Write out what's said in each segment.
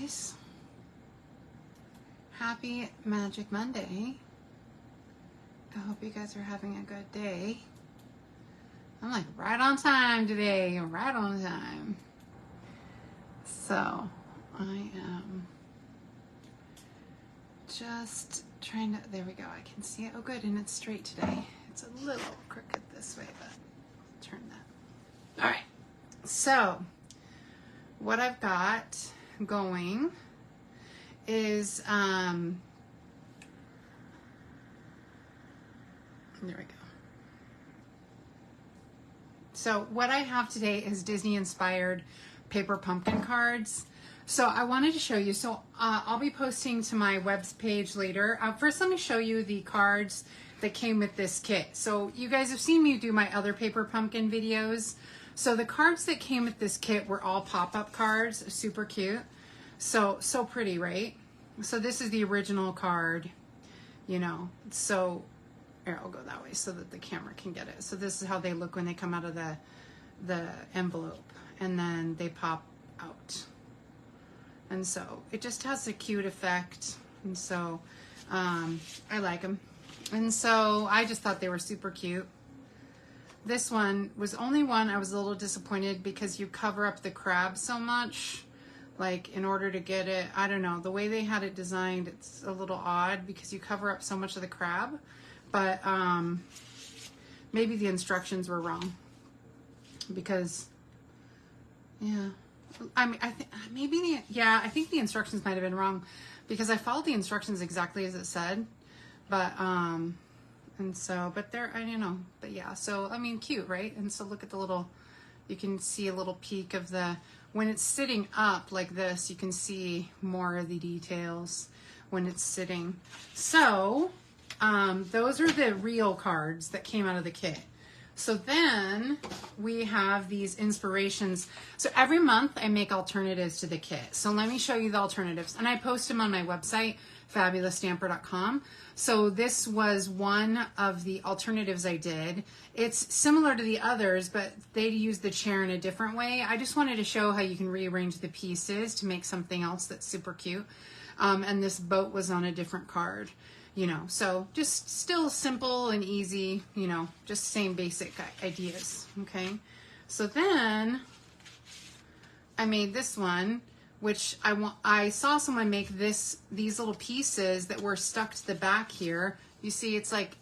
guys. Happy Magic Monday. I hope you guys are having a good day. I'm like right on time today, right on time. So I am just trying to, there we go, I can see it. Oh good, and it's straight today. It's a little crooked this way, but I'll turn that. All right, so what I've got going is, there we go. So what I have today is Disney inspired paper pumpkin cards. So I wanted to show you, so I'll be posting to my web page later. First, let me show you the cards that came with this kit. So you guys have seen me do my other paper pumpkin videos. So the cards that came with this kit were all pop-up cards, super cute. So pretty, right? So this is the original card, you know, so here, I'll go that way so that the camera can get it. So this is how they look when they come out of the envelope, and then they pop out. And so it just has a cute effect. And so I like them. And so I just thought they were super cute. This one was only one I was a little disappointed because you cover up the crab so much. Like in order to get it, I don't know, the way they had it designed, it's a little odd because you cover up so much of the crab. But maybe the instructions were wrong because, yeah, I mean, I think the instructions might have been wrong because I followed the instructions exactly as it said, but and so, but they're, I don't know, but yeah, so I mean, cute, right? And so look at the little, you can see a little peek of the, when it's sitting up like this, you can see more of the details when it's sitting. So those are the real cards that came out of the kit. So then we have these inspirations. So every month I make alternatives to the kit. So let me show you the alternatives. And I post them on my website, fabulousstamper.com. So this was one of the alternatives I did. It's similar to the others, but they use the chair in a different way. I just wanted to show how you can rearrange the pieces to make something else that's super cute. And this boat was on a different card. You know, so just still simple and easy, you know, just same basic ideas, okay? So then I made this one, which I saw someone make these little pieces that were stuck to the back here. You see it's like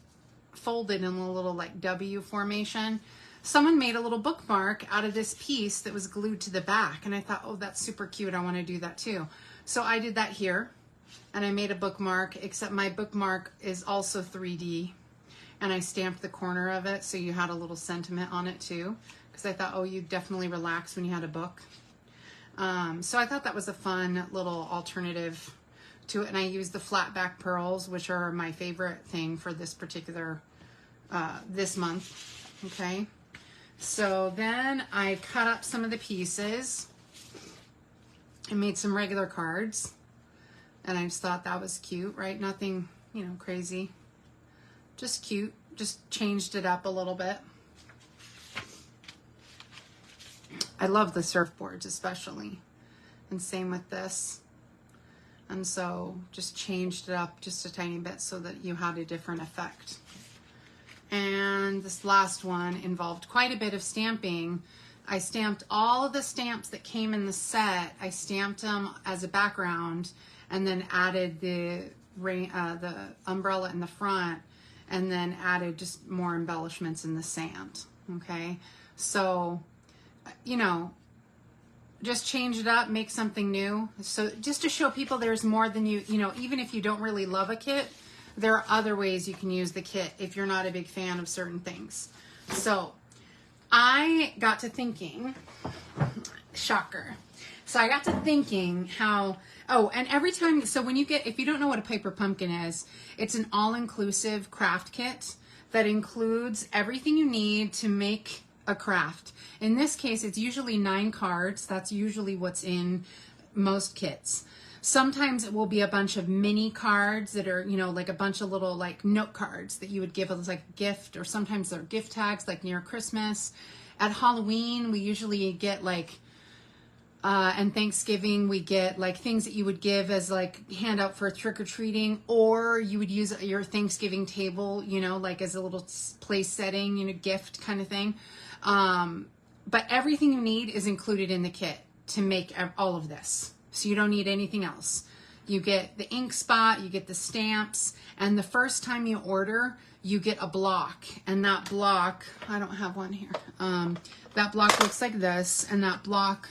folded in a little like W formation. Someone made a little bookmark out of this piece that was glued to the back, and I thought, oh, that's super cute. I want to do that too. So I did that here. And I made a bookmark, except my bookmark is also 3D. And I stamped the corner of it so you had a little sentiment on it too. Because I thought, oh, you'd definitely relax when you had a book. So I thought that was a fun little alternative to it. And I used the flat back pearls, which are my favorite thing for this particular, this month. Okay. So then I cut up some of the pieces and made some regular cards. And I just thought that was cute, right? Nothing, you know, crazy. Just cute. Just changed it up a little bit. I love the surfboards especially. And same with this. And so just changed it up just a tiny bit so that you had a different effect. And this last one involved quite a bit of stamping. I stamped all of the stamps that came in the set. I stamped them as a background, and then added the umbrella in the front, and then added just more embellishments in the sand, okay? So, you know, just change it up, make something new. So just to show people there's more than you know, even if you don't really love a kit, there are other ways you can use the kit if you're not a big fan of certain things. So I got to thinking, shocker. So I got to thinking how, oh, and every time, so when you get, if you don't know what a paper pumpkin is, it's an all-inclusive craft kit that includes everything you need to make a craft. In this case, it's usually 9 cards. That's usually what's in most kits. Sometimes it will be a bunch of mini cards that are, you know, like a bunch of little like note cards that you would give as like a gift, or sometimes they're gift tags like near Christmas. At Halloween, we usually get like and Thanksgiving, we get like things that you would give as like handout for trick-or-treating, or you would use your Thanksgiving table, you know, like as a little place setting, you know, gift kind of thing. But everything you need is included in the kit to make all of this. So you don't need anything else. You get the ink spot, you get the stamps, and the first time you order, you get a block. And that block, I don't have one here. That block looks like this, and that block,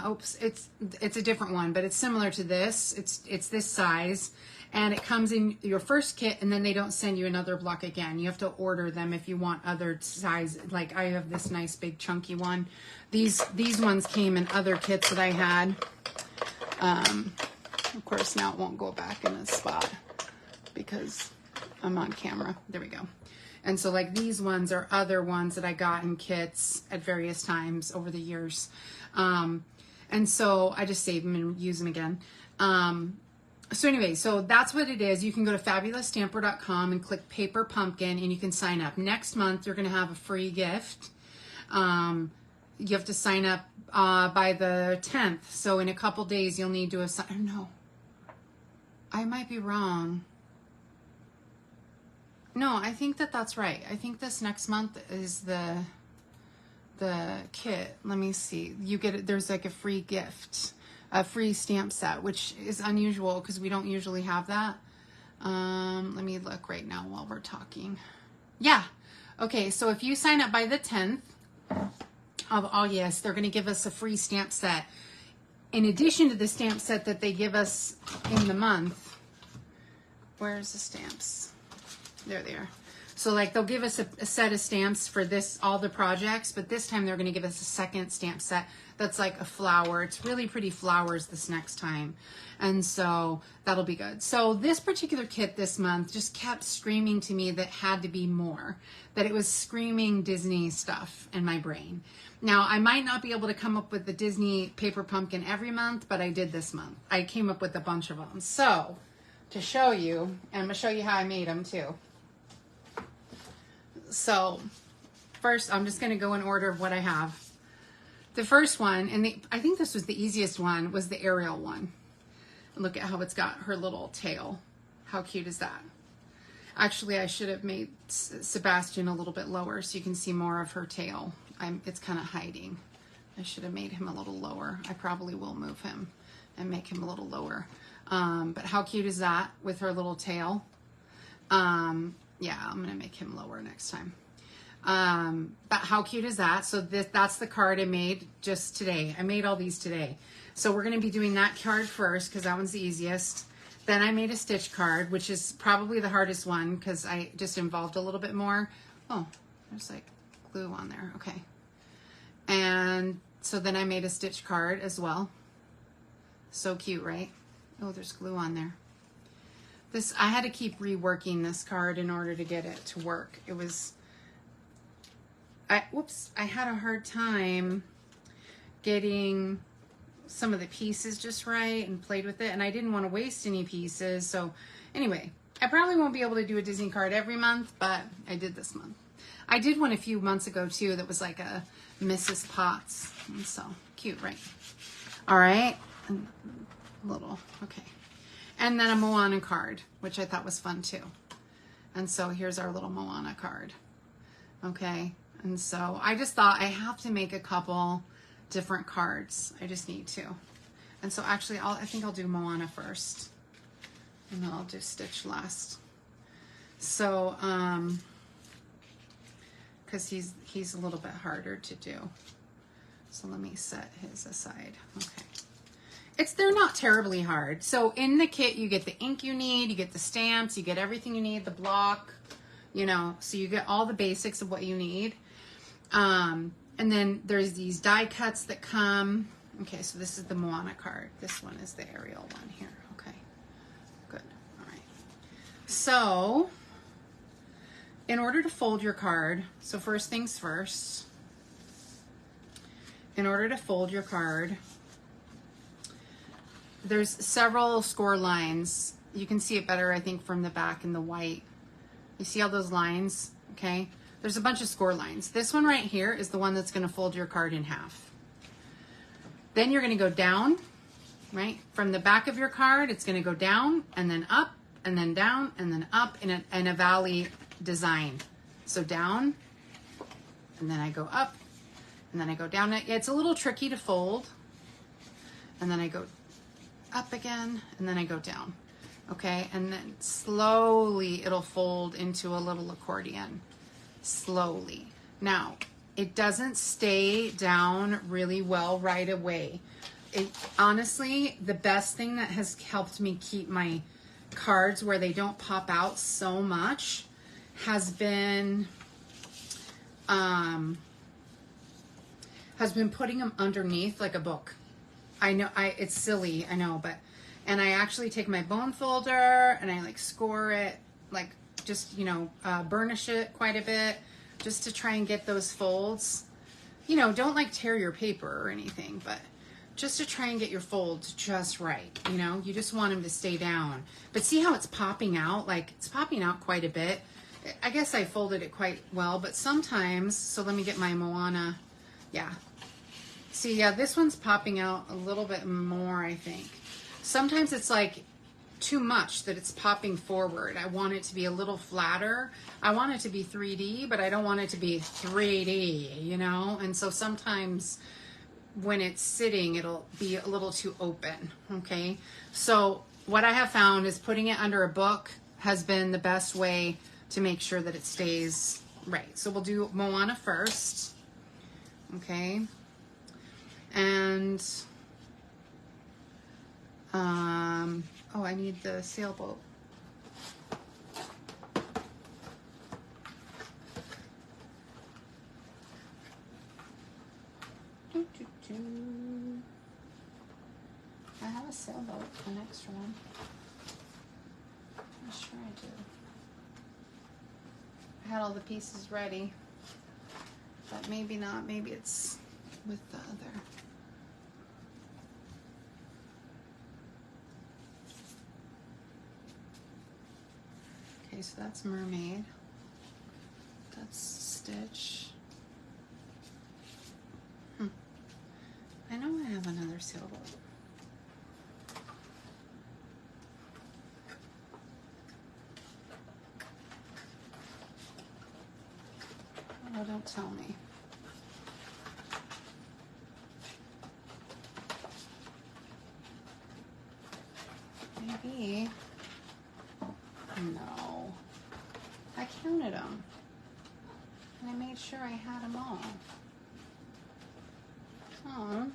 oops, it's a different one, but it's similar to this. It's this size, and it comes in your first kit, and then they don't send you another block again. You have to order them if you want other size. Like I have this nice big chunky one. These ones came in other kits that I had. Of course, now it won't go back in this spot because I'm on camera. There we go. And so like these ones are other ones that I got in kits at various times over the years. And so I just save them and use them again. So anyway, so that's what it is. You can go to FabulousStamper.com and click Paper Pumpkin, and you can sign up. Next month, you're going to have a free gift. You have to sign up by the 10th. So in a couple days, you'll need to assign. No, I might be wrong. No, I think that's right. I think this next month is the kit. Let me see. You get it. There's like a free gift, a free stamp set, which is unusual because we don't usually have that. Let me look right now while we're talking. Yeah. Okay. So if you sign up by the 10th of August, they're going to give us a free stamp set. In addition to the stamp set that they give us in the month. Where's the stamps? There they are. So like they'll give us a set of stamps for all the projects, but this time they're going to give us a second stamp set that's like a flower. It's really pretty flowers this next time. And so that'll be good. So this particular kit this month just kept screaming to me that had to be more, that it was screaming Disney stuff in my brain. Now, I might not be able to come up with the Disney paper pumpkin every month, but I did this month. I came up with a bunch of them. So to show you, and I'm going to show you how I made them too. So first, I'm just going to go in order of what I have. The first one, and I think this was the easiest one, was the Ariel one. Look at how it's got her little tail. How cute is that? Actually, I should have made Sebastian a little bit lower so you can see more of her tail. It's kind of hiding. I should have made him a little lower. I probably will move him and make him a little lower. But how cute is that with her little tail? Yeah, I'm going to make him lower next time. But how cute is that? So that's the card I made just today. I made all these today. So we're going to be doing that card first because that one's the easiest. Then I made a stitch card, which is probably the hardest one because I just involved a little bit more. Oh, there's like glue on there. Okay. And so then I made a stitch card as well. So cute, right? Oh, there's glue on there. I had to keep reworking this card in order to get it to work. It was, I had a hard time getting some of the pieces just right and played with it, and I didn't want to waste any pieces. So anyway, I probably won't be able to do a Disney card every month, but I did this month. I did one a few months ago too that was like a Mrs. Potts. And so cute, right? All right. Little, okay. And then a Moana card, which I thought was fun too. And so here's our little Moana card. Okay. And so I just thought I have to make a couple different cards. I just need to. And so actually I think I'll do Moana first. And then I'll do Stitch last. So, because he's a little bit harder to do. So let me set his aside. Okay. They're not terribly hard. So in the kit, you get the ink you need, you get the stamps, you get everything you need, the block, you know, so you get all the basics of what you need. And then there's these die cuts that come. Okay, so this is the Moana card. This one is the Ariel one here. Okay, good. All right. So in order to fold your card, so first things first, in order to fold your card, there's several score lines. You can see it better, I think, from the back in the white. You see all those lines? Okay. There's a bunch of score lines. This one right here is the one that's going to fold your card in half. Then you're going to go down, right? From the back of your card, it's going to go down and then up and then down and then up in a valley design. So down, and then I go up, and then I go down. It's a little tricky to fold. And then I go up again, and then I go down. Okay, and then slowly it'll fold into a little accordion. Slowly. Now, it doesn't stay down really well right away. Honestly, the best thing that has helped me keep my cards where they don't pop out so much has been putting them underneath like a book. I know it's silly, I know, and I actually take my bone folder and I like score it, like just, you know, burnish it quite a bit just to try and get those folds. You know, don't like tear your paper or anything, but just to try and get your folds just right. You know, you just want them to stay down. But see how it's popping out? Like it's popping out quite a bit. I guess I folded it quite well, but sometimes, so let me get my Moana. Yeah. See, yeah, this one's popping out a little bit more, I think. Sometimes it's like too much that it's popping forward. I want it to be a little flatter. I want it to be 3D, but I don't want it to be 3D, you know? And so sometimes when it's sitting, it'll be a little too open, okay? So what I have found is putting it under a book has been the best way to make sure that it stays right. So we'll do Moana first, okay? And, oh, I need the sailboat. I have a sailboat, an extra one. I'm sure I do. I had all the pieces ready, but maybe not. Maybe it's with the other. Okay, so that's mermaid. That's Stitch. I know I have another sailboat. Oh, don't tell me. Maybe. No. I counted them. And I made sure I had them all. Oh,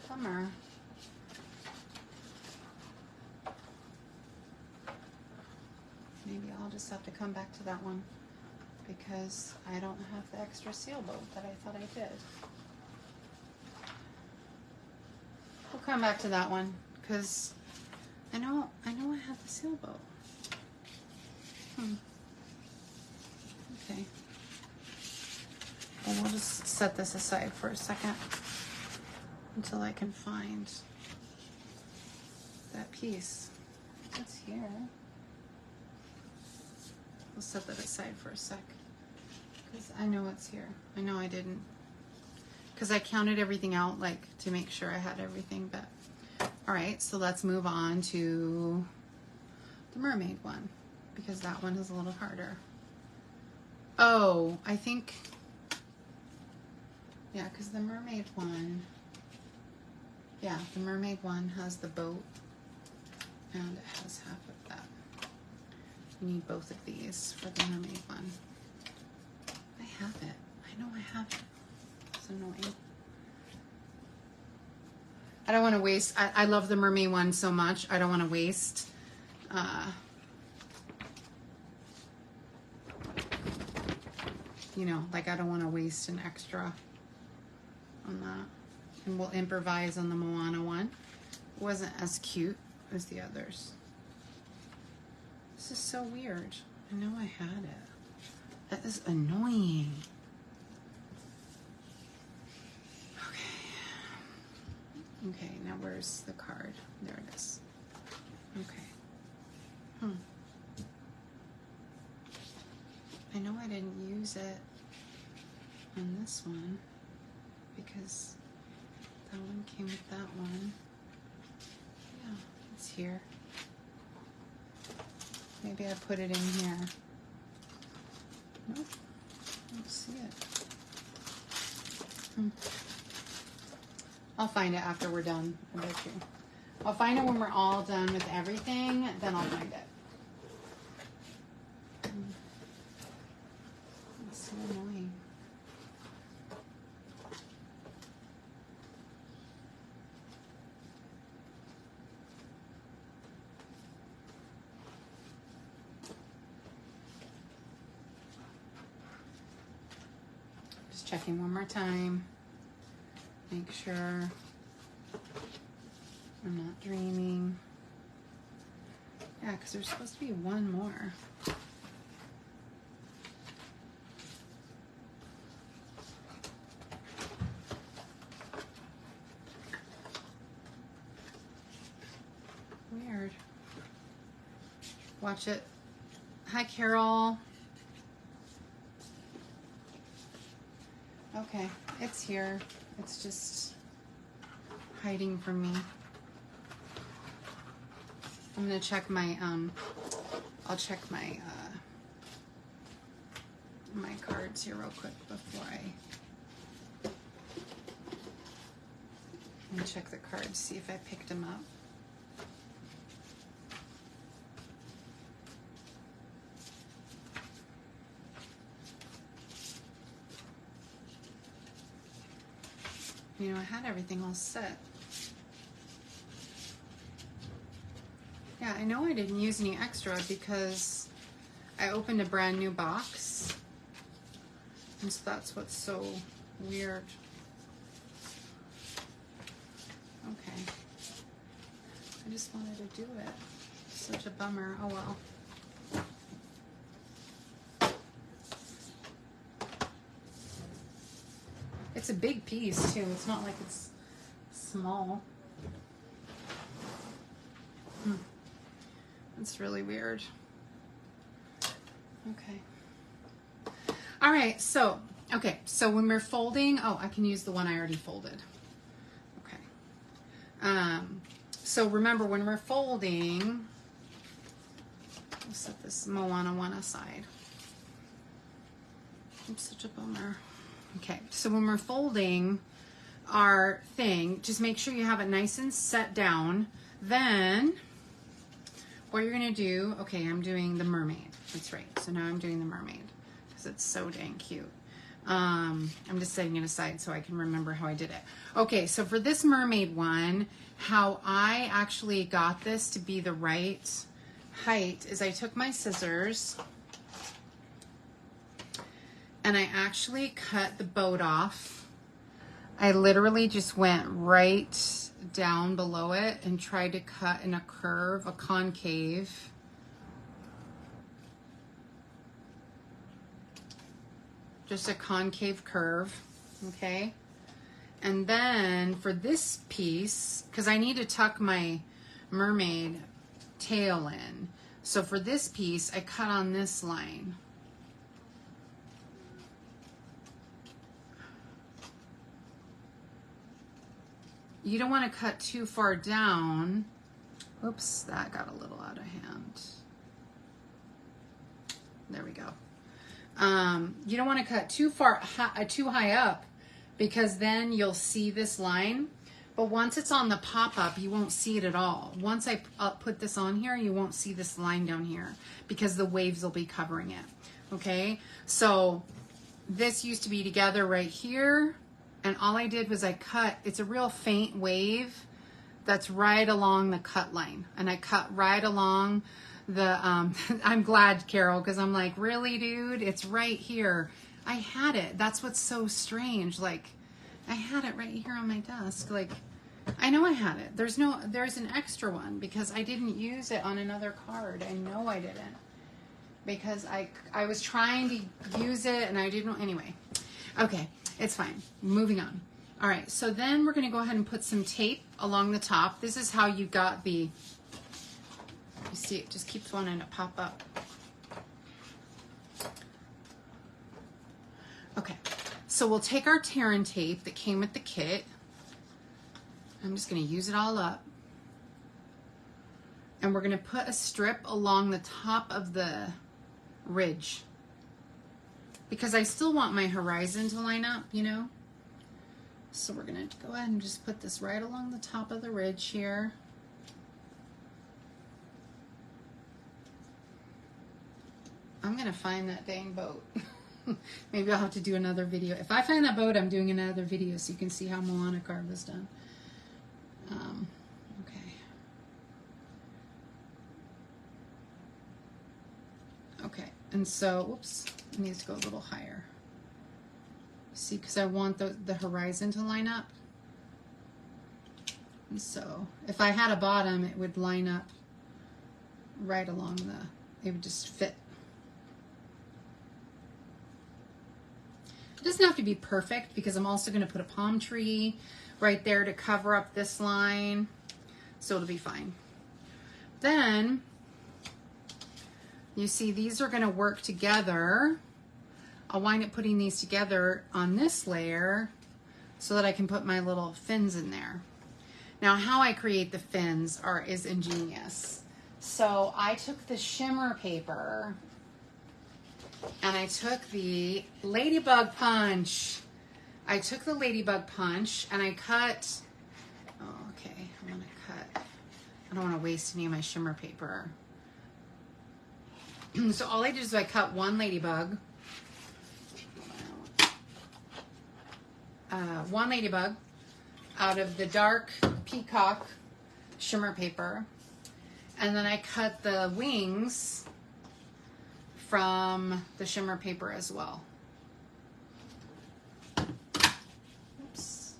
bummer. Maybe I'll just have to come back to that one because I don't have the extra sailboat that I thought I did. We'll come back to that one because I know I have the sailboat. Okay. Well, we'll just set this aside for a second until I can find that piece. It's here. We'll set that aside for a sec because I know it's here. I know I didn't, because I counted everything out like to make sure I had everything. But all right, so let's move on to the mermaid one because that one is a little harder. Oh, I think, yeah, because the mermaid one, yeah, the mermaid one has the boat and it has half of that. You need both of these for the mermaid one. I have it. I know I have it. It's annoying. I don't want to waste. I love the mermaid one so much. I don't want to waste. You know, like I don't want to waste an extra on that. And we'll improvise on the Moana one. It wasn't as cute as the others. This is so weird. I know I had it. That is annoying. Okay, now where's the card? There it is. Okay. I know I didn't use it on this one because That one came with that one. Yeah, it's here. Maybe I put it in here. Nope, I don't see it. I'll find it after we're done. I bet you. I'll find it when we're all done with everything, then I'll find it. It's so annoying. Just checking one more time. Make sure I'm not dreaming. Yeah, because there's supposed to be one more. Weird. Watch it. Hi, Carol. Okay, it's here. It's just hiding from me. I'm gonna check my, I'll check my, my cards here real quick before let me check the cards, see if I picked them up. You know, I had everything all set. Yeah, I know I didn't use any extra because I opened a brand new box. And so that's what's so weird. Okay. I just wanted to do it. Such a bummer. Oh well. It's a big piece too. It's not like it's small. It's really weird. Okay. All right. So, okay. So when we're folding, oh, I can use the one I already folded. Okay. So remember when we're folding, we'll set this Moana one aside. It's such a bummer. Okay, so when we're folding our thing, just make sure you have it nice and set down. Then what you're gonna do, okay, I'm doing the mermaid. That's right, so now I'm doing the mermaid because it's so dang cute. I'm just setting it aside so I can remember how I did it. Okay, so for this mermaid one, how I actually got this to be the right height is I took my scissors and I actually cut the boat off. I literally just went right down below it and tried to cut in a curve, a concave. Just a concave curve, okay? And then for this piece, because I need to tuck my mermaid tail in. So for this piece, I cut on this line. You don't want to cut too far down. Oops, that got a little out of hand. There we go. You don't want to cut too high up because then you'll see this line. But once it's on the pop-up, you won't see it at all. Once I put this on here, you won't see this line down here because the waves will be covering it. Okay, so this used to be together right here. And all I did was I cut, it's a real faint wave that's right along the cut line. And I cut right along the, I'm glad, Carol, because I'm like, really, dude? It's right here. I had it. That's what's so strange. Like, I had it right here on my desk. Like, I know I had it. There's an extra one because I didn't use it on another card. I know I didn't. Because I was trying to use it and I didn't, anyway. Okay. It's fine. Moving on. All right, so then we're going to go ahead and put some tape along the top. This is how you got the, you see it just keeps wanting to pop up. Okay, so we'll take our Terran tape that came with the kit. I'm just going to use it all up. And we're going to put a strip along the top of the ridge, because I still want my horizon to line up, you know. So we're going to go ahead and just put this right along the top of the ridge here. I'm going to find that dang boat. Maybe I'll have to do another video. If I find that boat, I'm doing another video so you can see how Moana card was done. Okay. Okay, and so, whoops, it needs to go a little higher. See, because I want the horizon to line up. And so, if I had a bottom, it would line up right along it would just fit. It doesn't have to be perfect, because I'm also going to put a palm tree right there to cover up this line, so it'll be fine. Then, you see, these are going to work together. I'll wind up putting these together on this layer so that I can put my little fins in there. Now, how I create the fins is ingenious. So I took the shimmer paper and I took the ladybug punch. I took the ladybug punch and I cut, oh, okay, I'm gonna cut, I don't wanna waste any of my shimmer paper. So all I did is I cut one ladybug, out of the dark peacock shimmer paper. And then I cut the wings from the shimmer paper as well. Oops,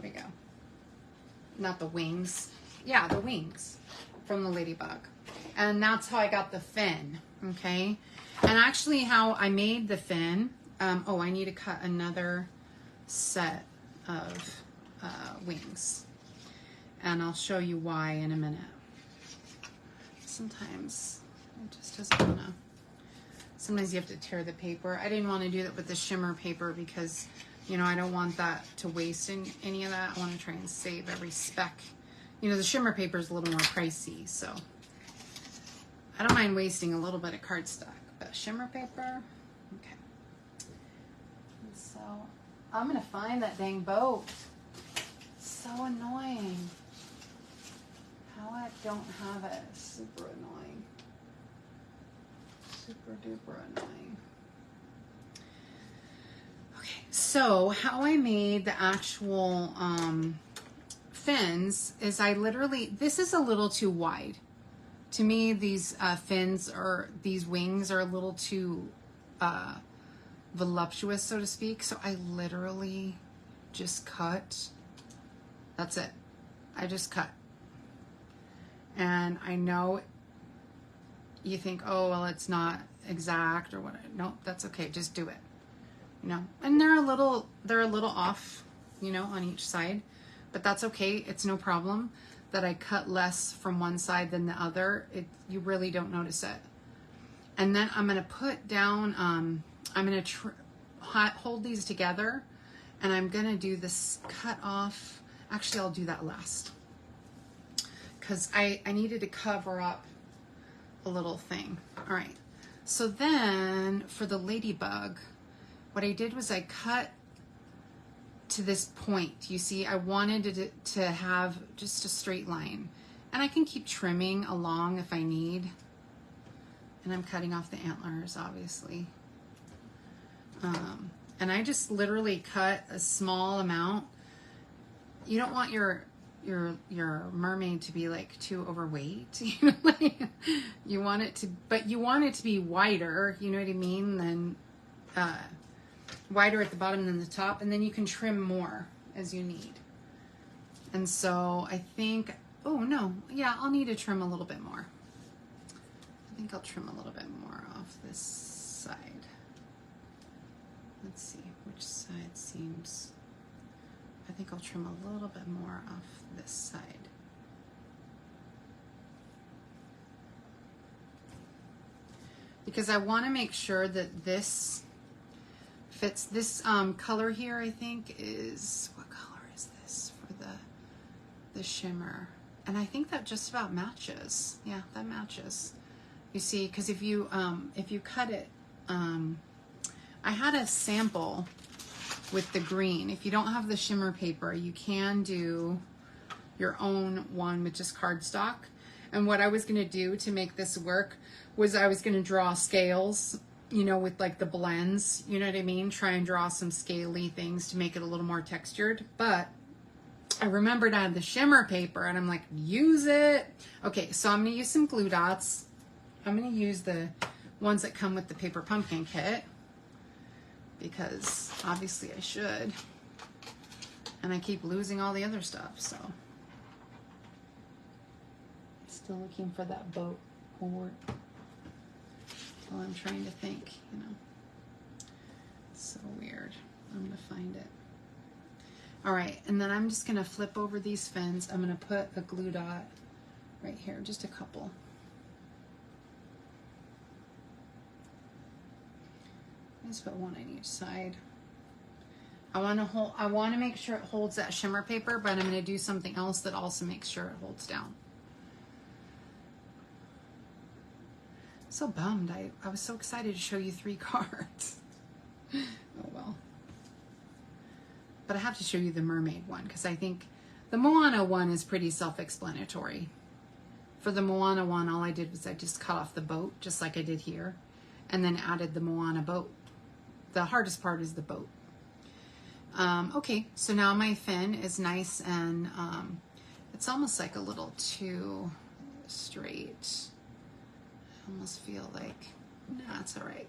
there we go. Not the wings. Yeah, the wings from the ladybug. And that's how I got the fin, okay? And actually how I made the fin, oh, I need to cut another set of wings. And I'll show you why in a minute. Sometimes it just doesn't want to. Sometimes you have to tear the paper. I didn't want to do that with the shimmer paper because, you know, I don't want that to waste any of that. I want to try and save every speck. You know, the shimmer paper is a little more pricey, so I don't mind wasting a little bit of cardstock. But shimmer paper, okay. And so I'm going to find that dang boat. It's so annoying. How I don't have it. Super annoying. Super duper annoying. Okay, so how I made the actual fins is I literally, this is a little too wide. To me, these fins or these wings are a little too voluptuous, so to speak. So I literally just cut. That's it. I just cut. And I know you think, oh, well, it's not exact or what. No, that's okay. Just do it. You know, and they're a little off, you know, on each side, but that's okay. It's no problem that I cut less from one side than the other. You really don't notice it. And then I'm going to put down, I'm going to hold these together, and I'm going to do this cut off. Actually, I'll do that last, because I needed to cover up a little thing. All right, so then for the ladybug, what I did was I cut to this point. You see, I wanted to have just a straight line, and I can keep trimming along if I need. And I'm cutting off the antlers, obviously. And I just literally cut a small amount. You don't want your mermaid to be like too overweight. You know, like, you want it to, but you want it to be wider. You know what I mean? Than wider at the bottom than the top, and then you can trim more as you need. And so I think, oh no, yeah, I'll need to trim a little bit more. I think I'll trim a little bit more off this side. Let's see which side seems. I think I'll trim a little bit more off this side. Because I want to make sure that this fits. This color here, I think, is, what color is this for the, the shimmer. And I think that just about matches. Yeah, that matches. You see, because if you cut it, I had a sample with the green. If you don't have the shimmer paper, you can do your own one with just cardstock. And what I was going to do to make this work was I was going to draw scales, you know, with like the blends, you know what I mean? Try and draw some scaly things to make it a little more textured. But I remembered I had the shimmer paper and I'm like, use it. Okay, so I'm going to use some glue dots. I'm going to use the ones that come with the paper pumpkin kit because obviously I should. And I keep losing all the other stuff, so. Still looking for that boat port. Well, I'm trying to think, you know. It's so weird. I'm going to find it. All right, and then I'm just going to flip over these fins. I'm going to put a glue dot right here, just a couple. Let's put one on each side. I want to make sure it holds that shimmer paper, but I'm going to do something else that also makes sure it holds down. So bummed. I was so excited to show you 3 cards. Oh well. But I have to show you the mermaid one because I think the Moana one is pretty self-explanatory. For the Moana one, all I did was I just cut off the boat, just like I did here, and then added the Moana boat. The hardest part is the boat. Okay, so now my fin is nice and it's almost like a little too straight. I almost feel like, nah, it's all right.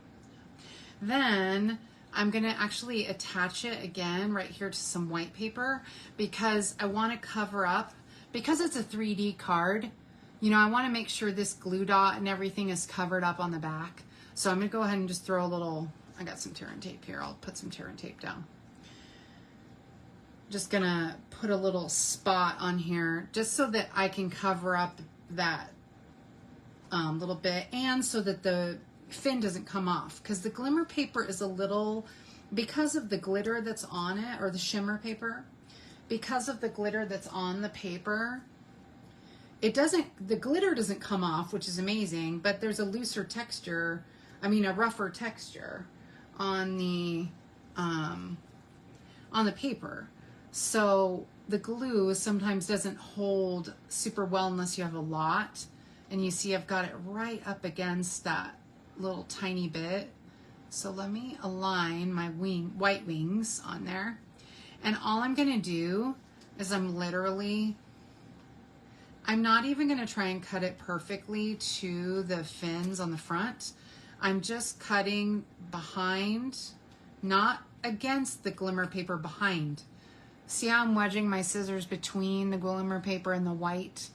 Then I'm gonna actually attach it again right here to some white paper because I wanna cover up, because it's a 3D card, you know, I wanna make sure this glue dot and everything is covered up on the back. So I'm gonna go ahead and just throw a little, I got some tear and tape here, I'll put some tear and tape down. Just gonna put a little spot on here just so that I can cover up that little bit and so that the fin doesn't come off, because the glimmer paper is a little, because of the glitter that's on it, or the shimmer paper, because of the glitter that's on the paper, it doesn't, the glitter doesn't come off, which is amazing, but there's a looser texture, I mean a rougher texture on the paper. So the glue sometimes doesn't hold super well unless you have a lot. And you see I've got it right up against that little tiny bit. So let me align my white wings on there. And all I'm gonna do is I'm not even gonna try and cut it perfectly to the fins on the front. I'm just cutting behind, not against the glimmer paper, behind. See how I'm wedging my scissors between the glimmer paper and the white?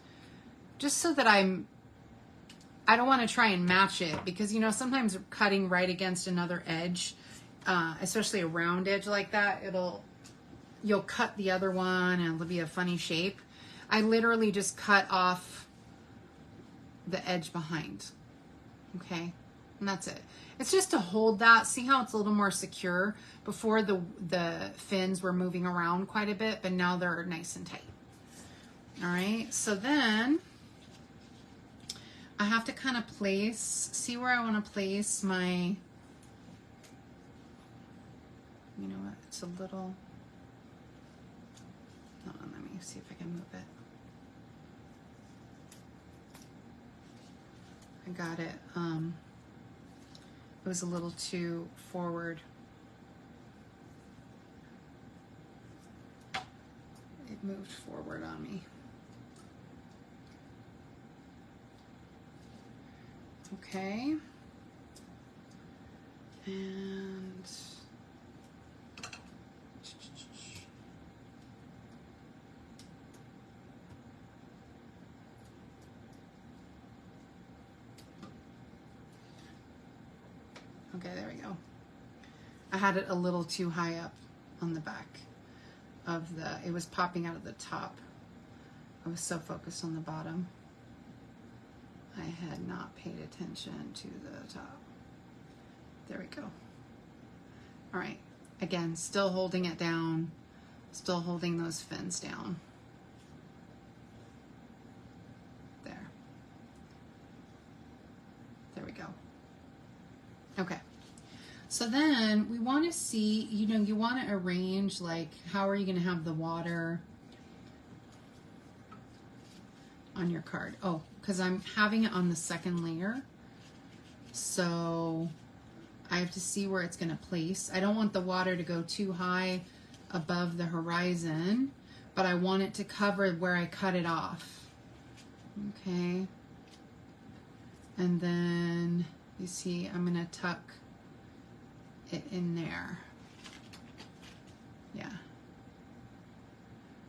Just so that I don't want to try and match it, because, you know, sometimes cutting right against another edge, especially a round edge like that, you'll cut the other one and it'll be a funny shape. I literally just cut off the edge behind, okay? And that's it. It's just to hold that. See how it's a little more secure? Before the fins were moving around quite a bit, but now they're nice and tight. All right, so then I have to kind of see where I want to place my, you know what, it's a little, hold on, let me see if I can move it. I got it. It was a little too forward. It moved forward on me. Okay. And okay, there we go. I had it a little too high up on the back of it was popping out of the top. I was so focused on the bottom. I had not paid attention to the top. There we go. All right, again, still holding it down, still holding those fins down. Okay. So then we want to see, you know, you want to arrange, like, how are you going to have the water on your card? Oh, because I'm having it on the second layer. So I have to see where it's going to place. I don't want the water to go too high above the horizon, but I want it to cover where I cut it off. Okay. And then you see, I'm going to tuck it in there. Yeah.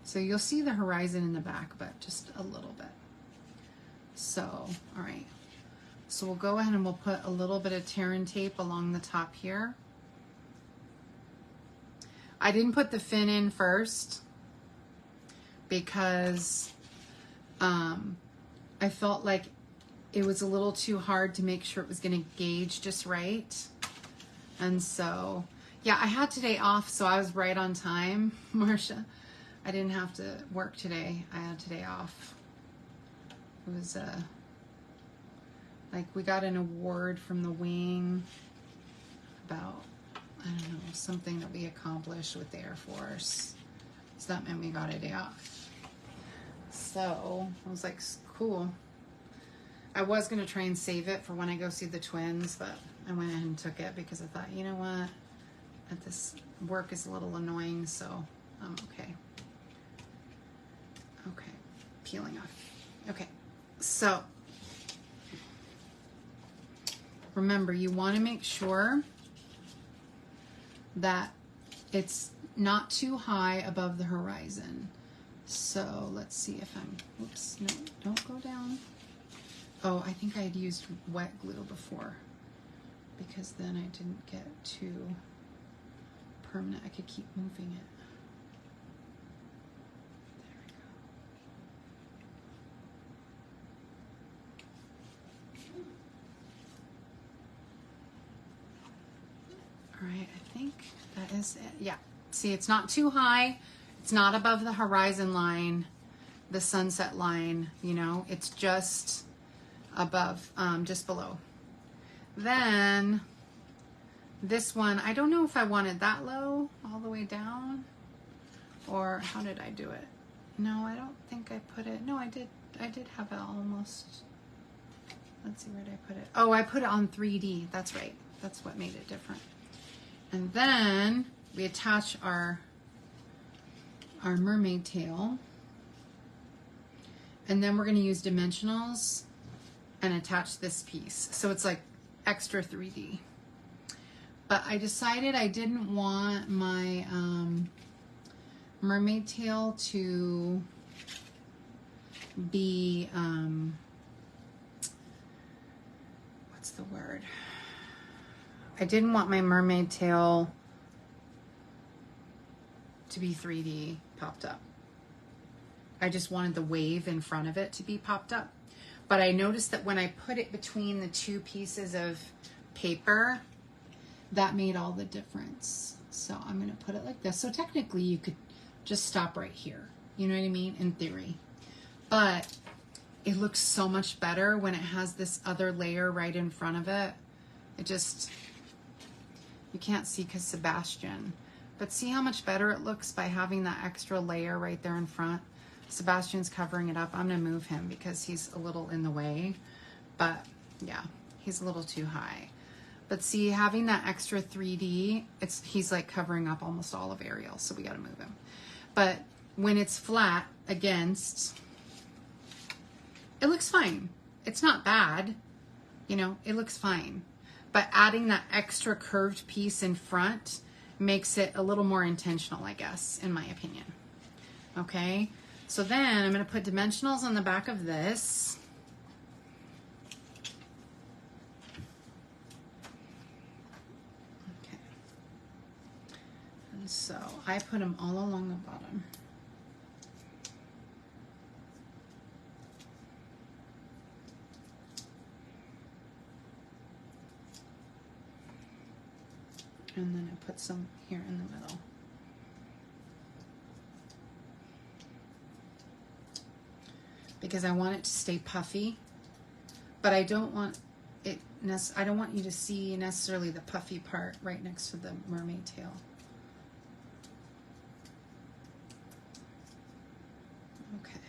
So you'll see the horizon in the back, but just a little bit. So, all right. So we'll go ahead and we'll put a little bit of Terran tape along the top here. I didn't put the fin in first because I felt like it was a little too hard to make sure it was going to gauge just right. And so, yeah, I had today off, so I was right on time, Marcia. I didn't have to work today. I had today off. It was, like, we got an award from the wing about, I don't know, something that we accomplished with the Air Force. So that meant we got a day off. So I was like, cool. I was going to try and save it for when I go see the twins, but I went ahead and took it because I thought, you know what, at this work is a little annoying, so I'm okay. Okay, peeling off. Okay, so remember, you want to make sure that it's not too high above the horizon. So let's see if I'm, whoops, no, don't go down. Oh, I think I had used wet glue before because then I didn't get too permanent. I could keep moving it. There we go. All right, I think that is it. Yeah, see, it's not too high. It's not above the horizon line, the sunset line, you know, it's just above, just below. Then this one, I don't know if I wanted that low all the way down, or how did I do it? No, I don't think I put it. No, I did have it almost. Let's see, where did I put it? Oh, I put it on 3D. That's right. That's what made it different. And then we attach our mermaid tail. And then we're going to use dimensionals and attach this piece. So it's like extra 3D. But I decided I didn't want my mermaid tail to be, what's the word? I didn't want my mermaid tail to be 3D popped up. I just wanted the wave in front of it to be popped up. But I noticed that when I put it between the two pieces of paper, that made all the difference. So I'm going to put it like this. So technically you could just stop right here. You know what I mean? In theory. But it looks so much better when it has this other layer right in front of it. It just, you can't see because Sebastian. But see how much better it looks by having that extra layer right there in front? Sebastian's covering it up. I'm going to move him because he's a little in the way. But yeah, he's a little too high. But see, having that extra 3D, he's like covering up almost all of Ariel, so we got to move him. But when it's flat against, it looks fine. It's not bad, you know, it looks fine. But adding that extra curved piece in front makes it a little more intentional, I guess, in my opinion. Okay, so then I'm going to put dimensionals on the back of this. Okay, and so I put them all along the bottom. And then I put some here in the middle. Because I want it to stay puffy, but I don't want it, I don't want you to see necessarily the puffy part right next to the mermaid tail. Okay.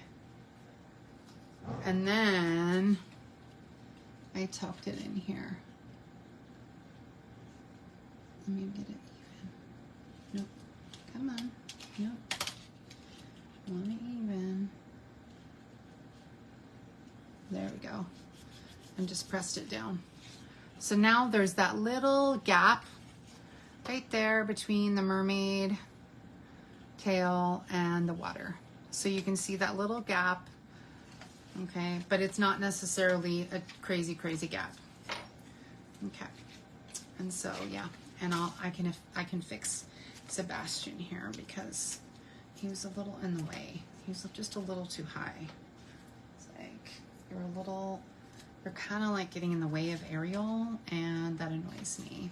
And then I tucked it in here. Let me get it even. Nope. Come on. Nope. Want it even. There we go. And just pressed it down. So now there's that little gap right there between the mermaid tail and the water. So you can see that little gap, okay? But it's not necessarily a crazy, crazy gap. Okay. And so, yeah, and I can fix Sebastian here because he was a little in the way. He was just a little too high. It's like you're kind of like getting in the way of Ariel, and that annoys me.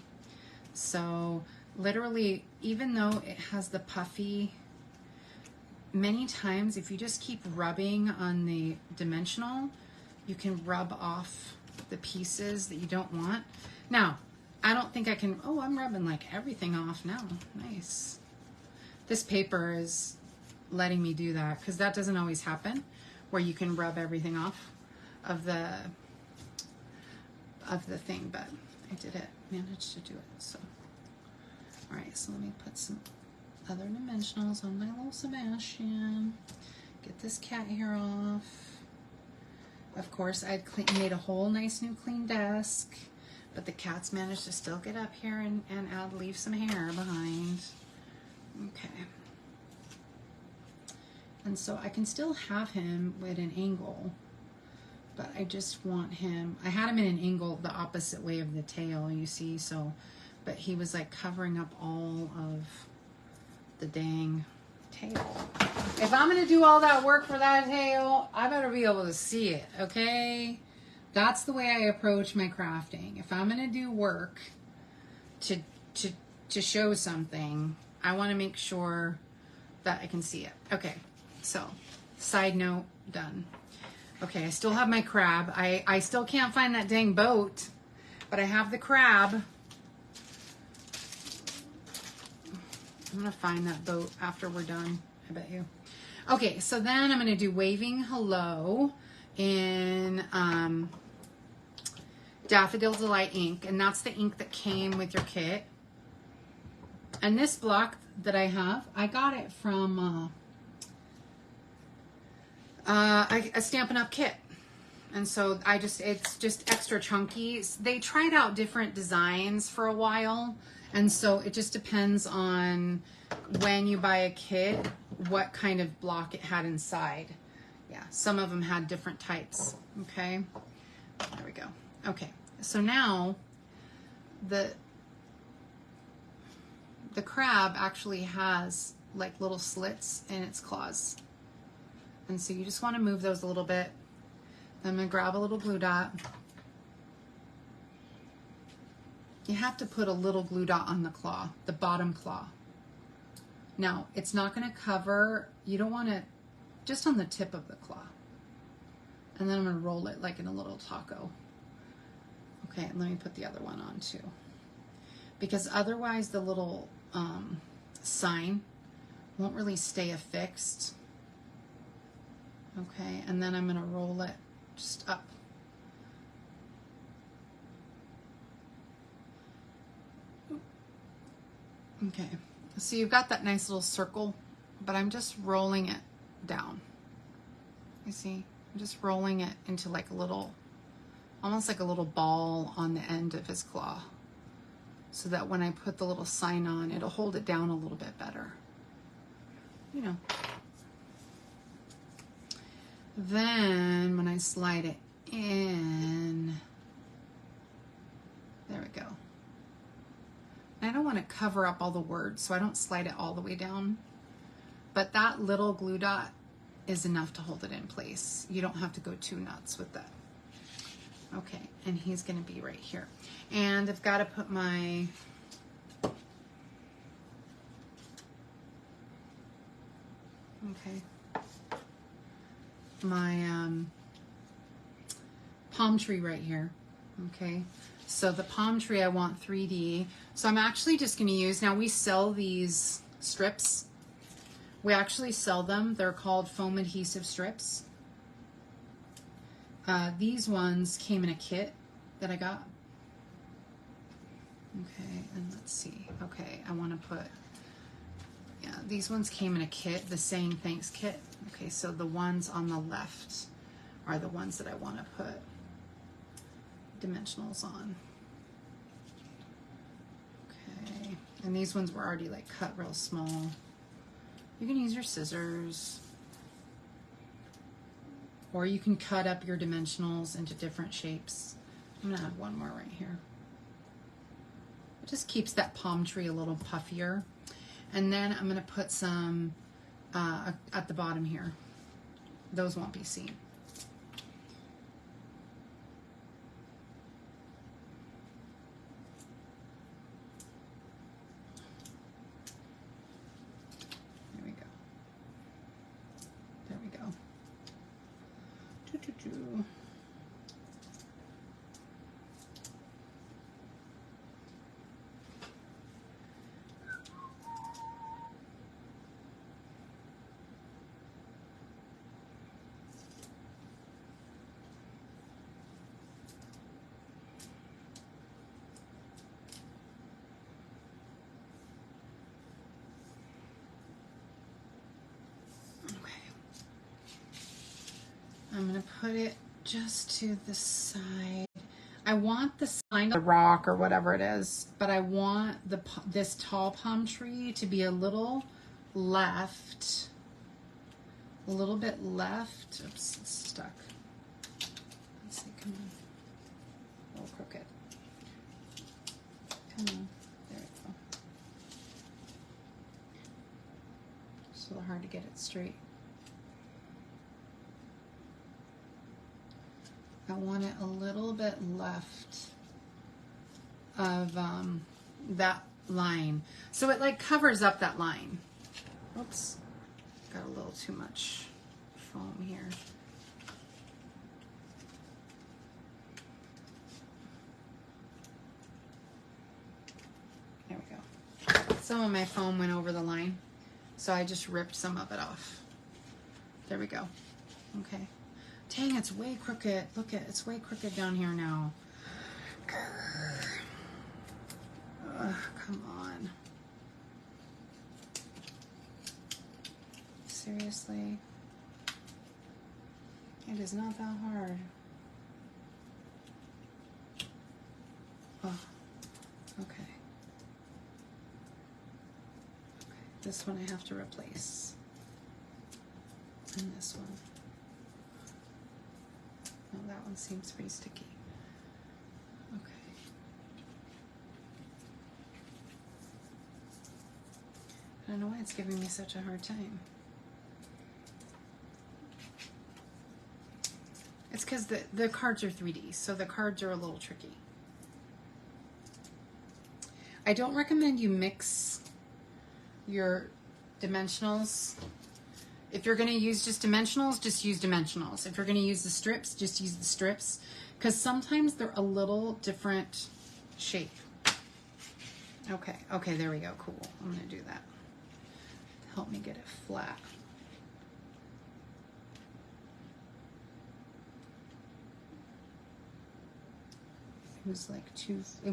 So literally, even though it has the puffy, many times if you just keep rubbing on the dimensional, you can rub off the pieces that you don't want. Now, I don't think I can, oh, I'm rubbing like everything off now. Nice. This paper is letting me do that because that doesn't always happen where you can rub everything off of the thing, but I did it, managed to do it. So, all right, so let me put some other dimensionals on my little Sebastian. Get this cat hair off. Of course, I'd made a whole nice new clean desk, but the cats managed to still get up here and leave some hair behind. Okay. And so I can still have him at an angle, but I just want him, I had him in an angle the opposite way of the tail, you see, so, but he was like covering up all of the dang tail. If I'm gonna do all that work for that tail, I better be able to see it, okay? That's the way I approach my crafting. If I'm gonna do work to show something, I wanna make sure that I can see it. Okay, so, side note, done. Okay, I still have my crab. I still can't find that dang boat, but I have the crab. I'm gonna find that boat after we're done, I bet you. Okay, so then I'm gonna do Waving Hello in Daffodil Delight ink, and that's the ink that came with your kit. And this block that I have, I got it from a Stampin' Up! Kit. And so it's just extra chunky. They tried out different designs for a while, and so it just depends on when you buy a kit, what kind of block it had inside. Yeah, some of them had different types, okay? There we go. Okay, so now the crab actually has like little slits in its claws. And so you just want to move those a little bit. I'm going to grab a little glue dot. You have to put a little glue dot on the claw, the bottom claw. Now, it's not going to cover, you don't want to, just on the tip of the claw. And then I'm going to roll it like in a little taco. Okay, and let me put the other one on too. Because otherwise the little sign won't really stay affixed. Okay, and then I'm going to roll it just up. Okay, so you've got that nice little circle, but I'm just rolling it down. You see, I'm just rolling it into like a little, almost like a little ball on the end of his claw, so that when I put the little sign on, it'll hold it down a little bit better. You know. Then when I slide it in, there we go. And I don't want to cover up all the words, so I don't slide it all the way down. But that little glue dot is enough to hold it in place. You don't have to go too nuts with that. Okay, and he's going to be right here. And I've got to put my palm tree right here. Okay, so the palm tree I want 3D. So I'm actually just going to use, now we sell these strips. We actually sell them. They're called foam adhesive strips. These ones came in a kit that I got. Okay, and let's see. Okay, I want to put, yeah, these ones came in a kit, the Saying Thanks kit. Okay, so the ones on the left are the ones that I want to put dimensionals on. Okay, and these ones were already like cut real small. You can use your scissors, or you can cut up your dimensionals into different shapes. I'm gonna add one more right here. It just keeps that palm tree a little puffier. And then I'm gonna put some at the bottom here. Those won't be seen. There we go. There we go. Doo-doo-doo. I'm going to put it just to the side. I want the sign of the rock or whatever it is, but I want this tall palm tree to be a little left, a little bit left. Oops, it's stuck. Let's see, come on. A little crooked. Come on. There we go. It's a little hard to get it straight. I want it a little bit left of that line. So it like covers up that line. Oops, got a little too much foam here. There we go. Some of my foam went over the line, so I just ripped some of it off. There we go. Okay. Dang, it's way crooked. Look at it's way crooked down here now. Ugh, come on. Seriously? It is not that hard. Oh, okay. This one I have to replace. And this one. Oh, that one seems pretty sticky. Okay. I don't know why it's giving me such a hard time. It's because the cards are 3D, so the cards are a little tricky. I don't recommend you mix your dimensionals. If you're going to use just dimensionals, just use dimensionals. If you're going to use the strips, just use the strips, because sometimes they're a little different shape. Okay, okay, there we go, cool. I'm going to do that. Help me get it flat. It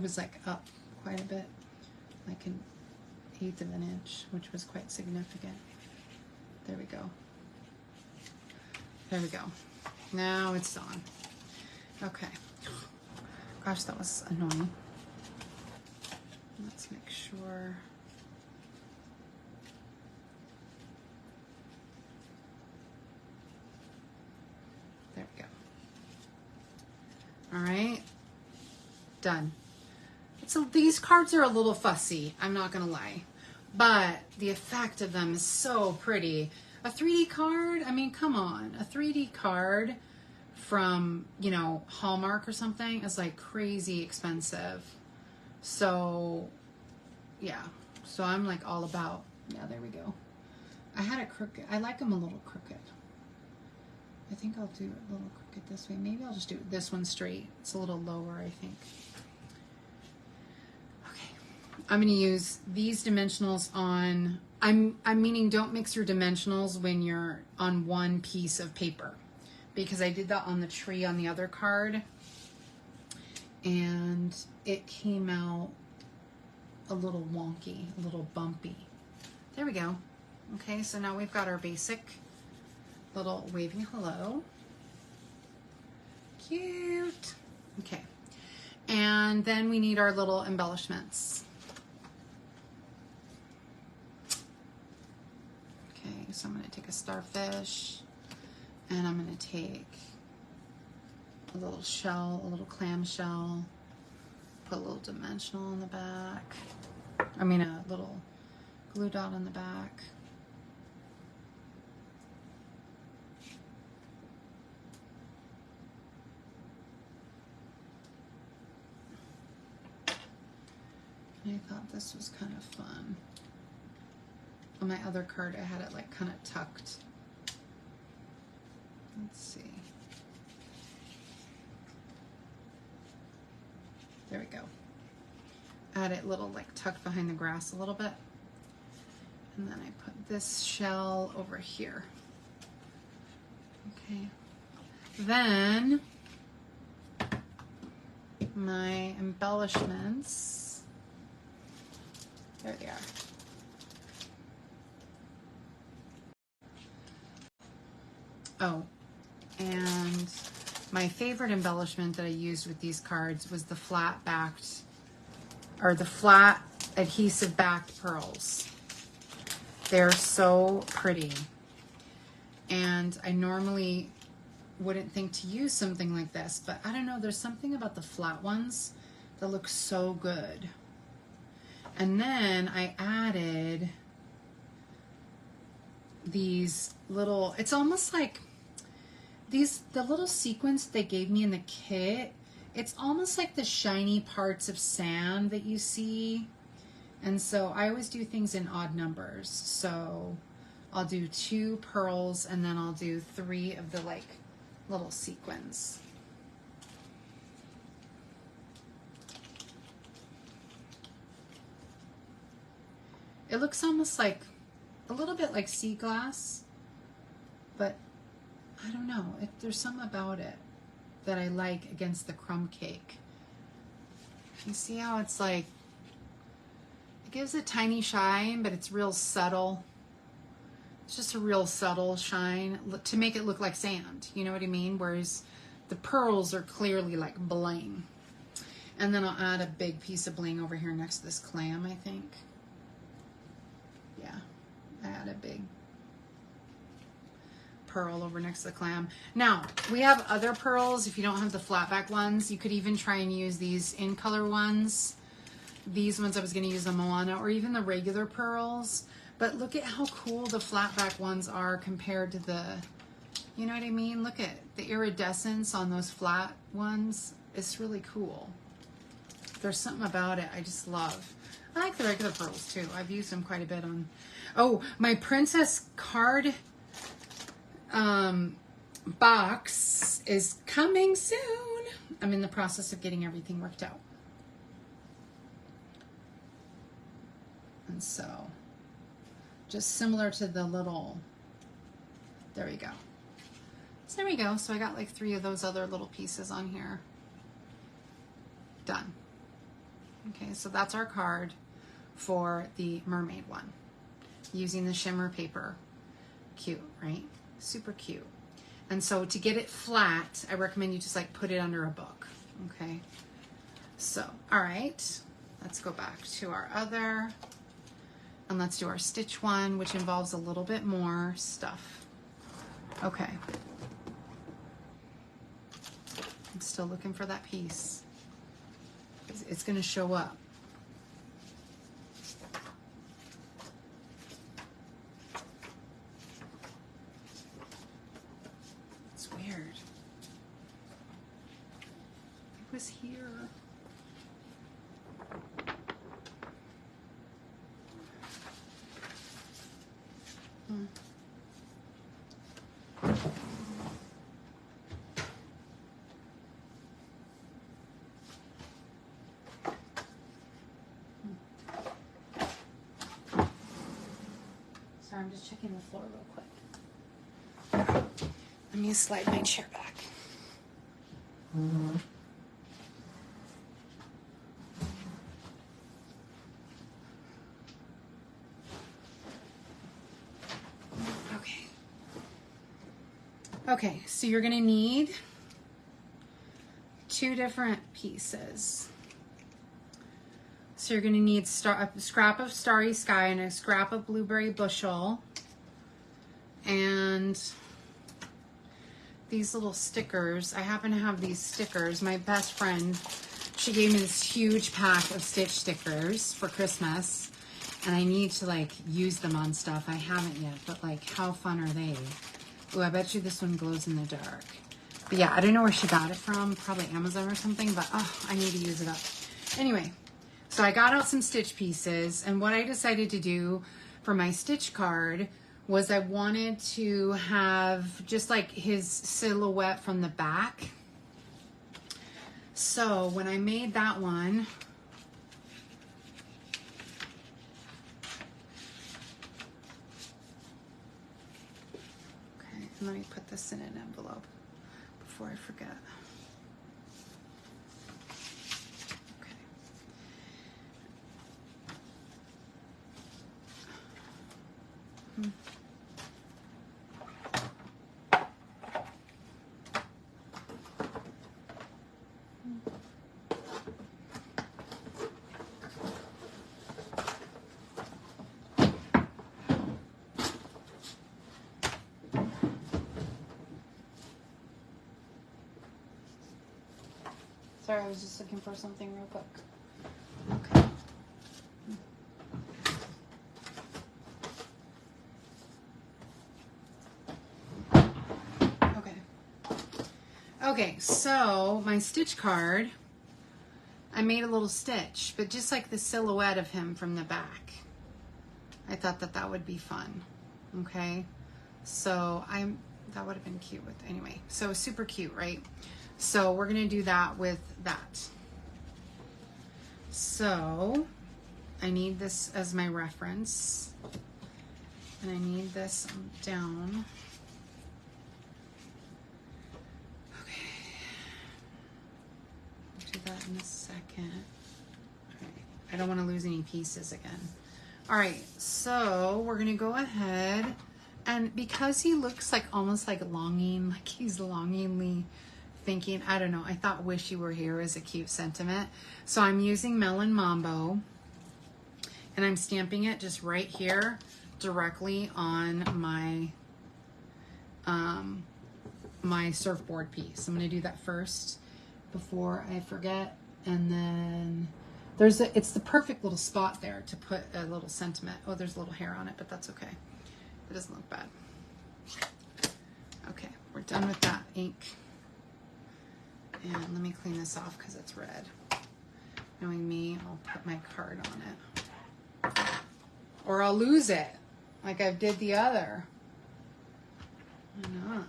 was like up quite a bit, like an 1/8 of an inch, which was quite significant. There we go. There we go. Now it's on. Okay. Gosh, that was annoying. Let's make sure. There we go. All right. Done. So these cards are a little fussy, I'm not gonna lie, but the effect of them is so pretty. A 3D card, I mean, come on, a 3D card from, you know, Hallmark or something is like crazy expensive. So yeah, so I'm like all about, yeah, there we go. I had it crooked. I like them a little crooked. I think I'll do it a little crooked this way. Maybe I'll just do this one straight. It's a little lower, I think. Okay, I'm going to use these dimensionals on, I'm meaning don't mix your dimensionals when you're on one piece of paper, because I did that on the tree on the other card and it came out a little wonky, a little bumpy. There we go. Okay, so now we've got our basic little waving hello. Cute. Okay, and then we need our little embellishments. Okay, so I'm going to take a starfish and I'm going to take a little shell, a little clam shell, put a little dimensional on the back. I mean a little glue dot on the back. I thought this was kind of fun. On my other card, I had it like kind of tucked. Let's see. There we go. I had it little like tucked behind the grass a little bit. And then I put this shell over here. Okay. Then my embellishments. There they are. Oh, and my favorite embellishment that I used with these cards was the flat backed, or the flat adhesive backed pearls. They're so pretty. And I normally wouldn't think to use something like this, but I don't know, there's something about the flat ones that look so good. And then I added these little, it's almost like the little sequins they gave me in the kit. It's almost like the shiny parts of sand that you see. And so I always do things in odd numbers. So I'll do 2 pearls and then I'll do 3 of the like little sequins. It looks almost like a little bit like sea glass, but I don't know. There's something about it that I like against the crumb cake. You see how it's like, it gives a tiny shine, but it's real subtle. It's just a real subtle shine to make it look like sand. You know what I mean? Whereas the pearls are clearly like bling. And then I'll add a big piece of bling over here next to this clam, I think. Yeah, I add a big pearl over next to the clam. Now, we have other pearls. If you don't have the flat back ones, you could even try and use these in color ones. These ones I was going to use on Moana, or even the regular pearls. But look at how cool the flat back ones are compared to the, you know what I mean? Look at the iridescence on those flat ones. It's really cool. There's something about it I just love. I like the regular pearls too. I've used them quite a bit on. Oh, my princess card box is coming soon. I'm in the process of getting everything worked out. And so, just similar to the little, there we go. So there we go. So I got like 3 of those other little pieces on here. Done. Okay, so that's our card for the mermaid one, using the shimmer paper. Cute, right? Super cute. And so to get it flat, I recommend you just like put it under a book. Okay, so all right, let's go back to our other, and let's do our stitch one, which involves a little bit more stuff. Okay, I'm still looking for that piece. It's going to show up. It's weird. It was here. Sorry, I'm just checking the floor real quick. Let me slide my chair back. Okay. Okay, so you're gonna need 2 different pieces. So you're gonna need a scrap of Starry Sky and a scrap of Blueberry Bushel. And these little stickers. I happen to have these stickers. My best friend, she gave me this huge pack of Stitch stickers for Christmas. And I need to like use them on stuff. I haven't yet, but like how fun are they? Ooh, I bet you this one glows in the dark. But yeah, I don't know where she got it from. Probably Amazon or something, but oh, I need to use it up. Anyway, so I got out some Stitch pieces, and what I decided to do for my Stitch card was I wanted to have just like his silhouette from the back. So when I made that one, okay, and let me put this in an envelope before I forget. Okay. Sorry, I was just looking for something real quick. Okay. Okay, so my Stitch card, I made a little stitch, but just like the silhouette of him from the back. I thought that that would be fun. Okay, so that would have been cute with, anyway, so super cute, right? So we're gonna do that with that. So I need this as my reference, and I need this down. Do that in a second. All right. I don't want to lose any pieces again. All right, so we're gonna go ahead, and because he looks like almost like longing, like he's longingly thinking, I don't know, I thought "Wish You Were Here" is a cute sentiment. So I'm using Melon Mambo, and I'm stamping it just right here directly on my my surfboard piece. I'm gonna do that first before I forget, and then it's the perfect little spot there to put a little sentiment. Oh, there's a little hair on it, but that's okay. It doesn't look bad. Okay, we're done with that ink. And let me clean this off because it's red. Knowing me, I'll put my card on it. Or I'll lose it, like I did the other. Why not?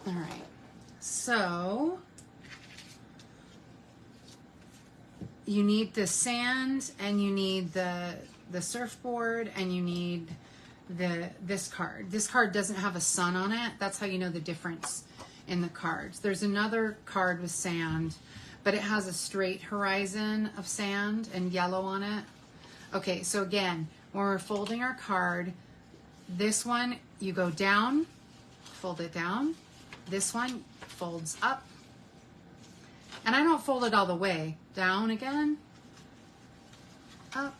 All right, so you need the sand, and you need the surfboard, and you need this card. This card doesn't have a sun on it. That's how you know the difference in the cards. There's another card with sand, but it has a straight horizon of sand and yellow on it. Okay, so again, when we're folding our card, this one, you go down, fold it down. This one folds up, and I don't fold it all the way. Down again, up,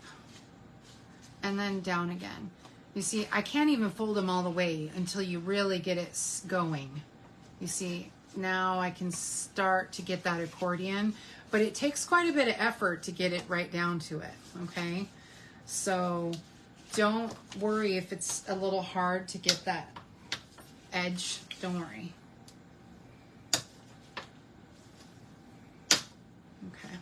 and then down again. You see, I can't even fold them all the way until you really get it going. You see, now I can start to get that accordion, but it takes quite a bit of effort to get it right down to it, okay? So don't worry if it's a little hard to get that edge, don't worry. Okay.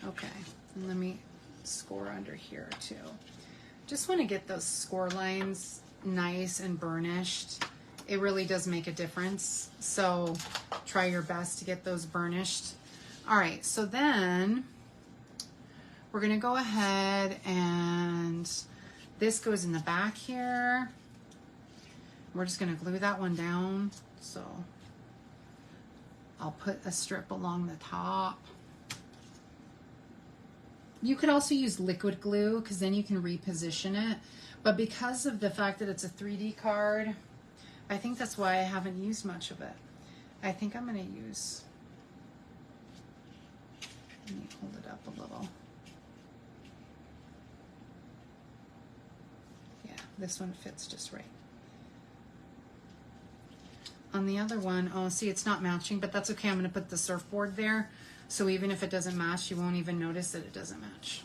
Okay, and let me score under here too. Just want to get those score lines nice and burnished. It really does make a difference. So try your best to get those burnished. All right, so then we're gonna go ahead and this goes in the back here. We're just gonna glue that one down. So I'll put a strip along the top. You could also use liquid glue because then you can reposition it. But because of the fact that it's a 3D card, I think that's why I haven't used much of it. I think I'm going to use, let me hold it up a little. Yeah, this one fits just right. On the other one, oh, see, it's not matching, but that's okay. I'm going to put the surfboard there. So even if it doesn't match, you won't even notice that it doesn't match.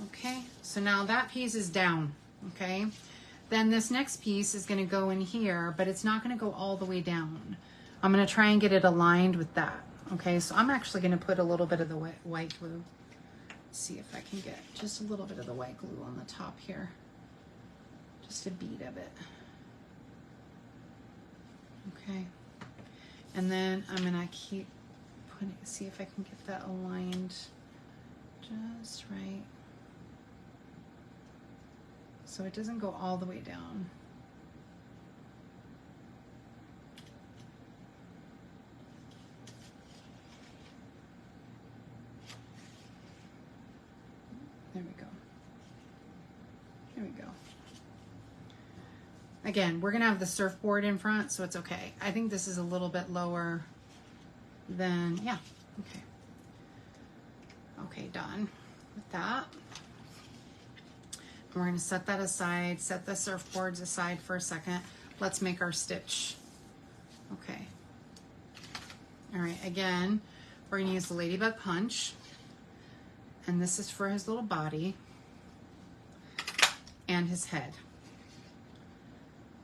Okay, so now that piece is down, okay? Then this next piece is gonna go in here, but it's not gonna go all the way down. I'm gonna try and get it aligned with that, okay? So I'm actually gonna put a little bit of the white glue. Let's see if I can get just a little bit of the white glue on the top here. Just a bead of it. Okay, and then I'm gonna keep putting, see if I can get that aligned just right. So it doesn't go all the way down. There we go. There we go. Again, we're gonna have the surfboard in front, so it's okay. I think this is a little bit lower than, yeah, okay. Okay, done with that. We're going to set that aside, set the surfboards aside for a second. Let's make our stitch. Okay. All right, again, we're going to use the Ladybug Punch. And this is for his little body and his head.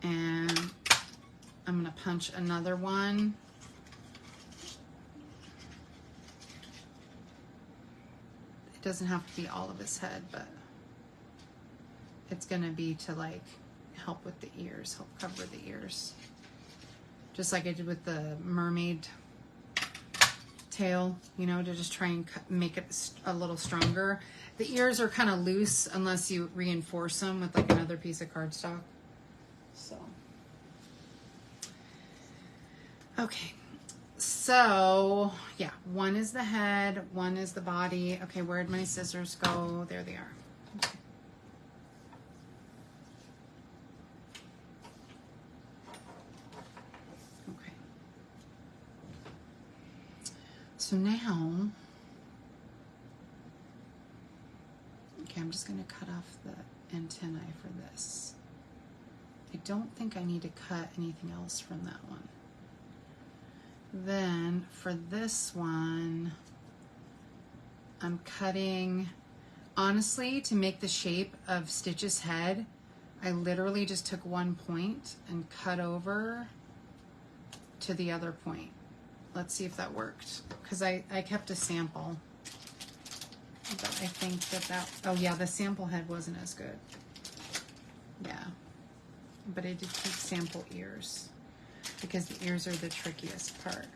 And I'm going to punch another one. It doesn't have to be all of his head, but it's gonna be to like help with the ears, help cover the ears. Just like I did with the mermaid tail, you know, to just try and make it a little stronger. The ears are kind of loose unless you reinforce them with like another piece of cardstock. So, okay. So, yeah, one is the head, one is the body. Okay, where'd my scissors go? There they are. Okay. Okay. So now, okay, I'm just going to cut off the antennae for this. I don't think I need to cut anything else from that one. Then for this one, I'm cutting, honestly, to make the shape of Stitch's head, I literally just took one point and cut over to the other point. Let's see if that worked, because I kept a sample. But I think that, oh yeah, the sample head wasn't as good. Yeah, but I did take sample ears, because the ears are the trickiest part.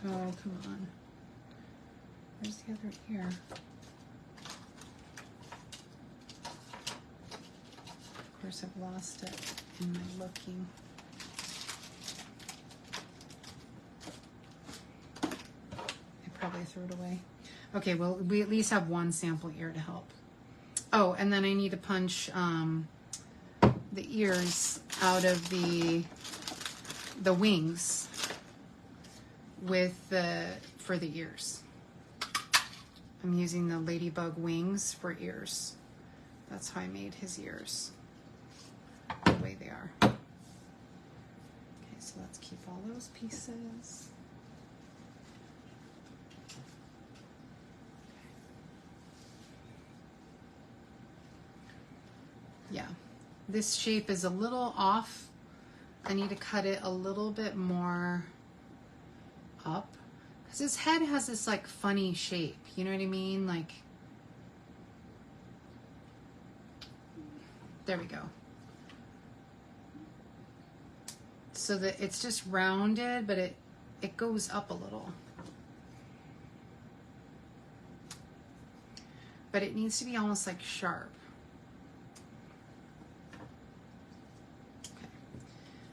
Oh, come on. Where's the other ear? Of course, I've lost it in my looking. I probably threw it away. Okay, well, we at least have one sample ear to help. Oh, and then I need to punch the ears out of the wings with for the ears. I'm using the Ladybug wings for ears. That's how I made his ears, the way they are. Okay, so let's keep all those pieces. Yeah, this shape is a little off. I need to cut it a little bit more up Because his head has this like funny shape, you know what I mean? Like, there we go. So that it's just rounded, but it goes up a little. But it needs to be almost like sharp. Okay.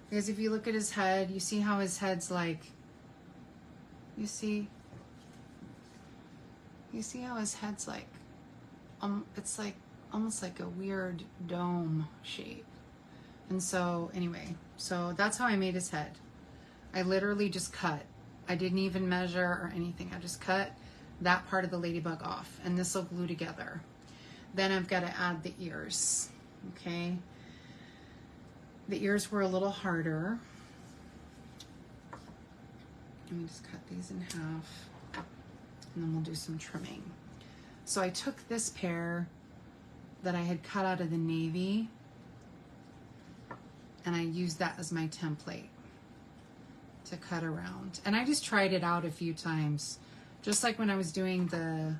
Because if you look at his head, you see how his head's like, you see how his head's like, it's like almost like a weird dome shape. And so anyway, so that's how I made his head. I literally just cut. I didn't even measure or anything. I just cut that part of the ladybug off, and this will glue together. Then I've got to add the ears. Okay. The ears were a little harder. Let me just cut these in half, and then we'll do some trimming. So I took this pair that I had cut out of the navy, and I used that as my template to cut around. And I just tried it out a few times, just like when I was doing the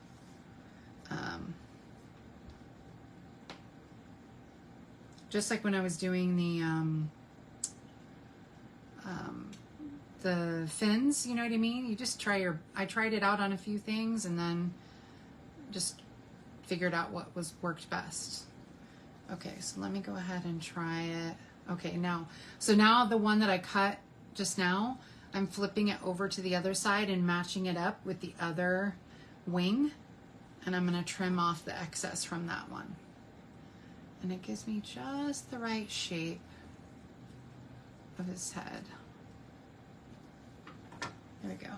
the fins, you know what I mean? You just I tried it out on a few things and then just figured out what worked best. Okay, so let me go ahead and try it. Okay, so now the one that I cut just now, I'm flipping it over to the other side and matching it up with the other wing, and I'm going to trim off the excess from that one. And it gives me just the right shape of his head. There we go.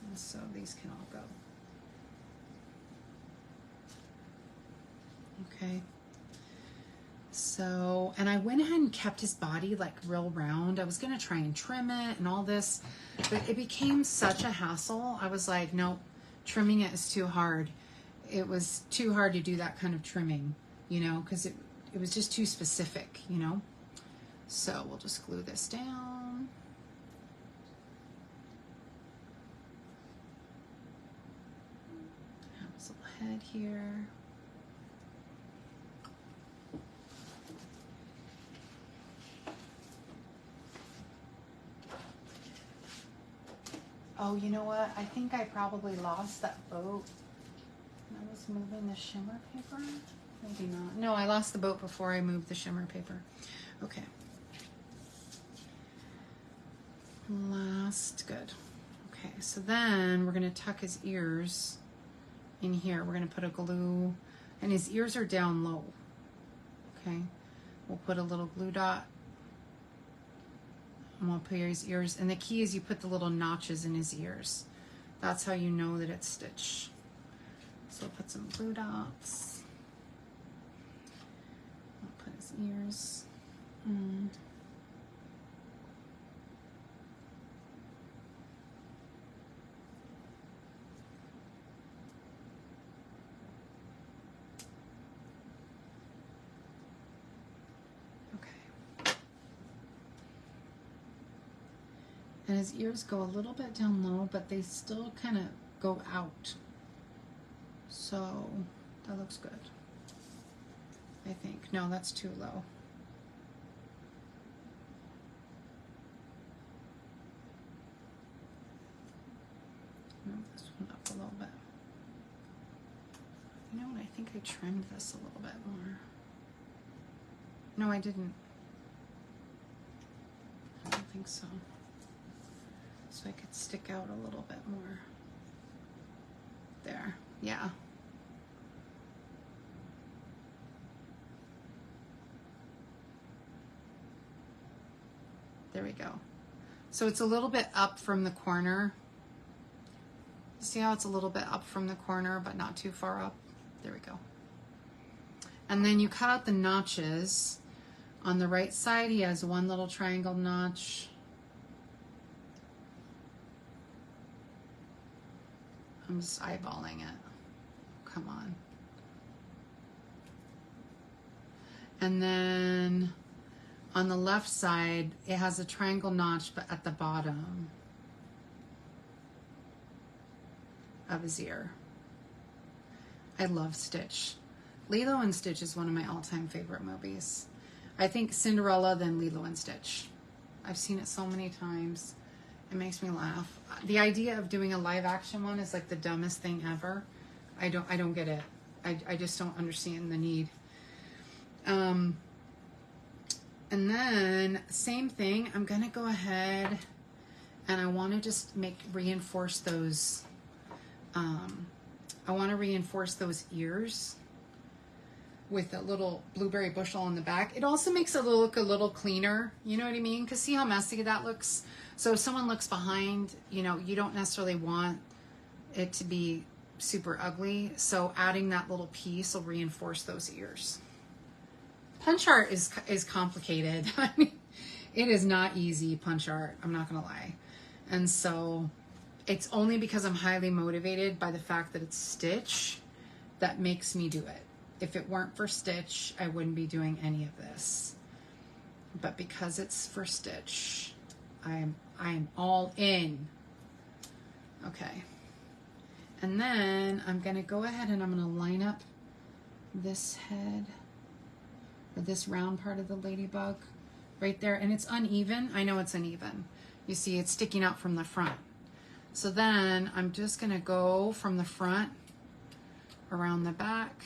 And so these can all go. Okay. So, and I went ahead and kept his body like real round. I was going to try and trim it and all this, but it became such a hassle. I was like, nope, trimming it is too hard. It was too hard to do that kind of trimming, you know, because it was just too specific, you know. So we'll just glue this down. Have his little head here. Oh, you know what? I think I probably lost that boat. I was moving the shimmer paper. Maybe not. No, I lost the boat before I moved the shimmer paper. Okay. Good. Okay, so then we're going to tuck his ears in here. We're going to put a glue, and his ears are down low. Okay. We'll put a little glue dot. And we'll put his ears, and the key is you put the little notches in his ears. That's how you know that it's stitched. So we'll put some glue dots. I'll put his ears. And his ears go a little bit down low, but they still kind of go out. So that looks good, I think. No, that's too low. Move this one up a little bit. You know what? I think I trimmed this a little bit more. No, I didn't. I don't think so. So I could stick out a little bit more. There, yeah. There we go. So it's a little bit up from the corner. See how it's a little bit up from the corner, but not too far up? There we go. And then you cut out the notches. On the right side, he has one little triangle notch. I'm just eyeballing it. Come on. And then on the left side, it has a triangle notch, but at the bottom. of his ear. I love Stitch. Lilo and Stitch is one of my all-time favorite movies. I think Cinderella, then Lilo and Stitch. I've seen it so many times. It makes me laugh. The idea of doing a live action one is like the dumbest thing ever. I don't get it. I just don't understand the need. And then same thing, I'm gonna go ahead and I want to just reinforce those. I want to reinforce those ears with a little blueberry bushel on the back. It also makes it look a little cleaner. You know what I mean? Because see how messy that looks? So if someone looks behind, you know, you don't necessarily want it to be super ugly. So adding that little piece will reinforce those ears. Punch art is complicated. I mean, it is not easy, punch art. I'm not going to lie. And so it's only because I'm highly motivated by the fact that it's Stitch that makes me do it. If it weren't for Stitch, I wouldn't be doing any of this. But because it's for Stitch, I'm all in. Okay. And then I'm going to go ahead and I'm going to line up this head, or this round part of the ladybug right there. And it's uneven. I know it's uneven. You see it's sticking out from the front. So then I'm just going to go from the front around the back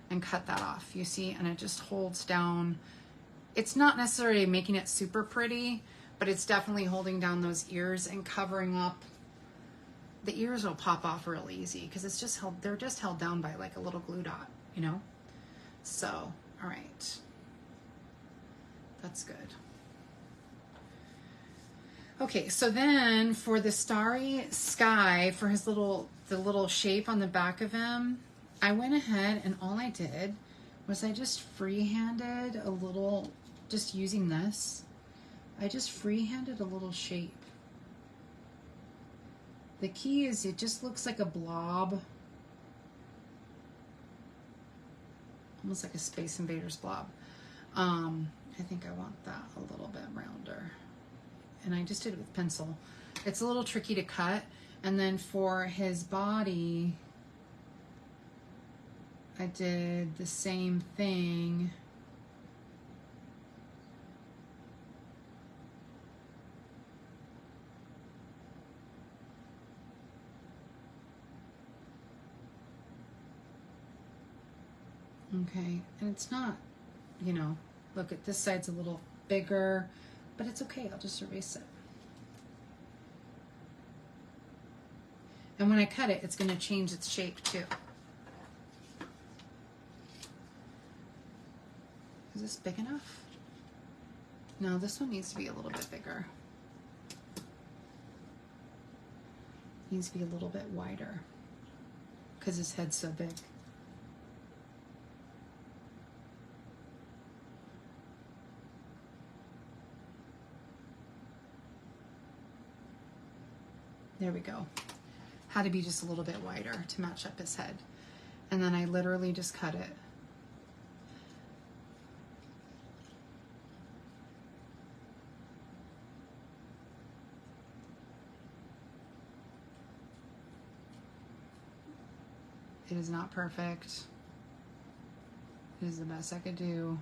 and cut that off. You see, and it just holds down. It's not necessarily making it super pretty, but it's definitely holding down those ears and covering up. The ears will pop off real easy because it's just held, they're just held down by like a little glue dot, you know? So, all right. That's good. Okay, so then for the starry sky, for his the little shape on the back of him, I went ahead and all I did was I just freehanded a little, just using this, I just freehanded a little shape. The key is it just looks like a blob, almost like a Space Invaders blob. I think I want that a little bit rounder. And I just did it with pencil. It's a little tricky to cut. And then for his body, I did the same thing. Okay, and it's not, you know, look at this side's a little bigger, but it's okay, I'll just erase it. And when I cut it, it's going to change its shape too. Is this big enough? No, this one needs to be a little bit bigger. Needs to be a little bit wider because his head's so big. There we go. Had to be just a little bit wider to match up his head. And then I literally just cut it. It is not perfect. It is the best I could do.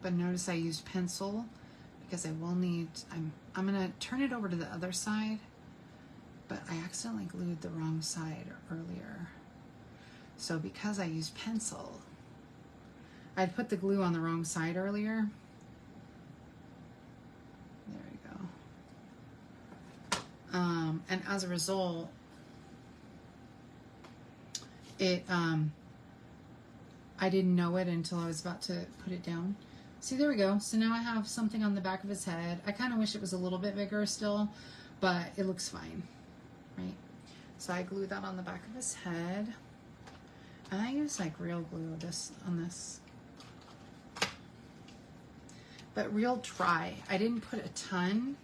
But notice I used pencil because I will need, I'm gonna turn it over to the other side, but I accidentally glued the wrong side earlier. So because I used pencil, I'd put the glue on the wrong side earlier. There we go. And as a result, it, I didn't know it until I was about to put it down. See, there we go. So now I have something on the back of his head. I kind of wish it was a little bit bigger still, but it looks fine, right? So I glue that on the back of his head. And I use like real glue on this. But real dry. I didn't put a ton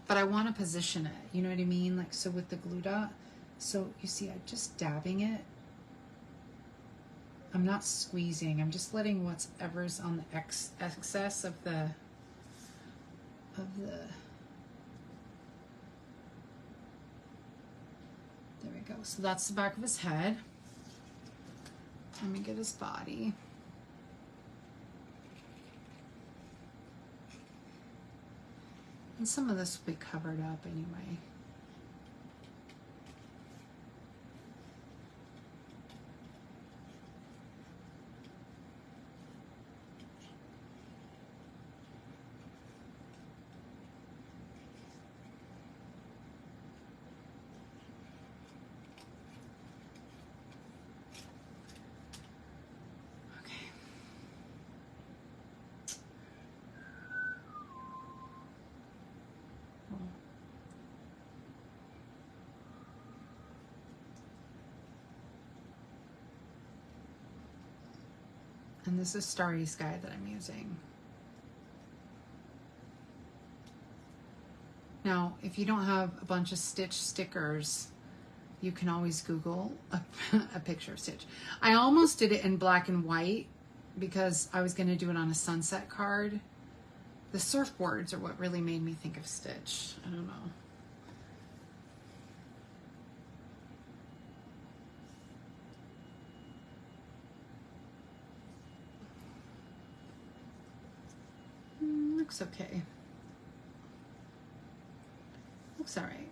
but I want to position it. You know what I mean? Like, so with the glue dot, so you see, I'm just dabbing it. I'm not squeezing. I'm just letting whatever's on the excess of the there we go. So that's the back of his head. Let me get his body. And some of this will be covered up anyway. And this is Starry Sky that I'm using. Now, if you don't have a bunch of Stitch stickers, you can always Google a picture of Stitch. I almost did it in black and white because I was going to do it on a sunset card. The surfboards are what really made me think of Stitch. I don't know. Looks okay. Looks all right.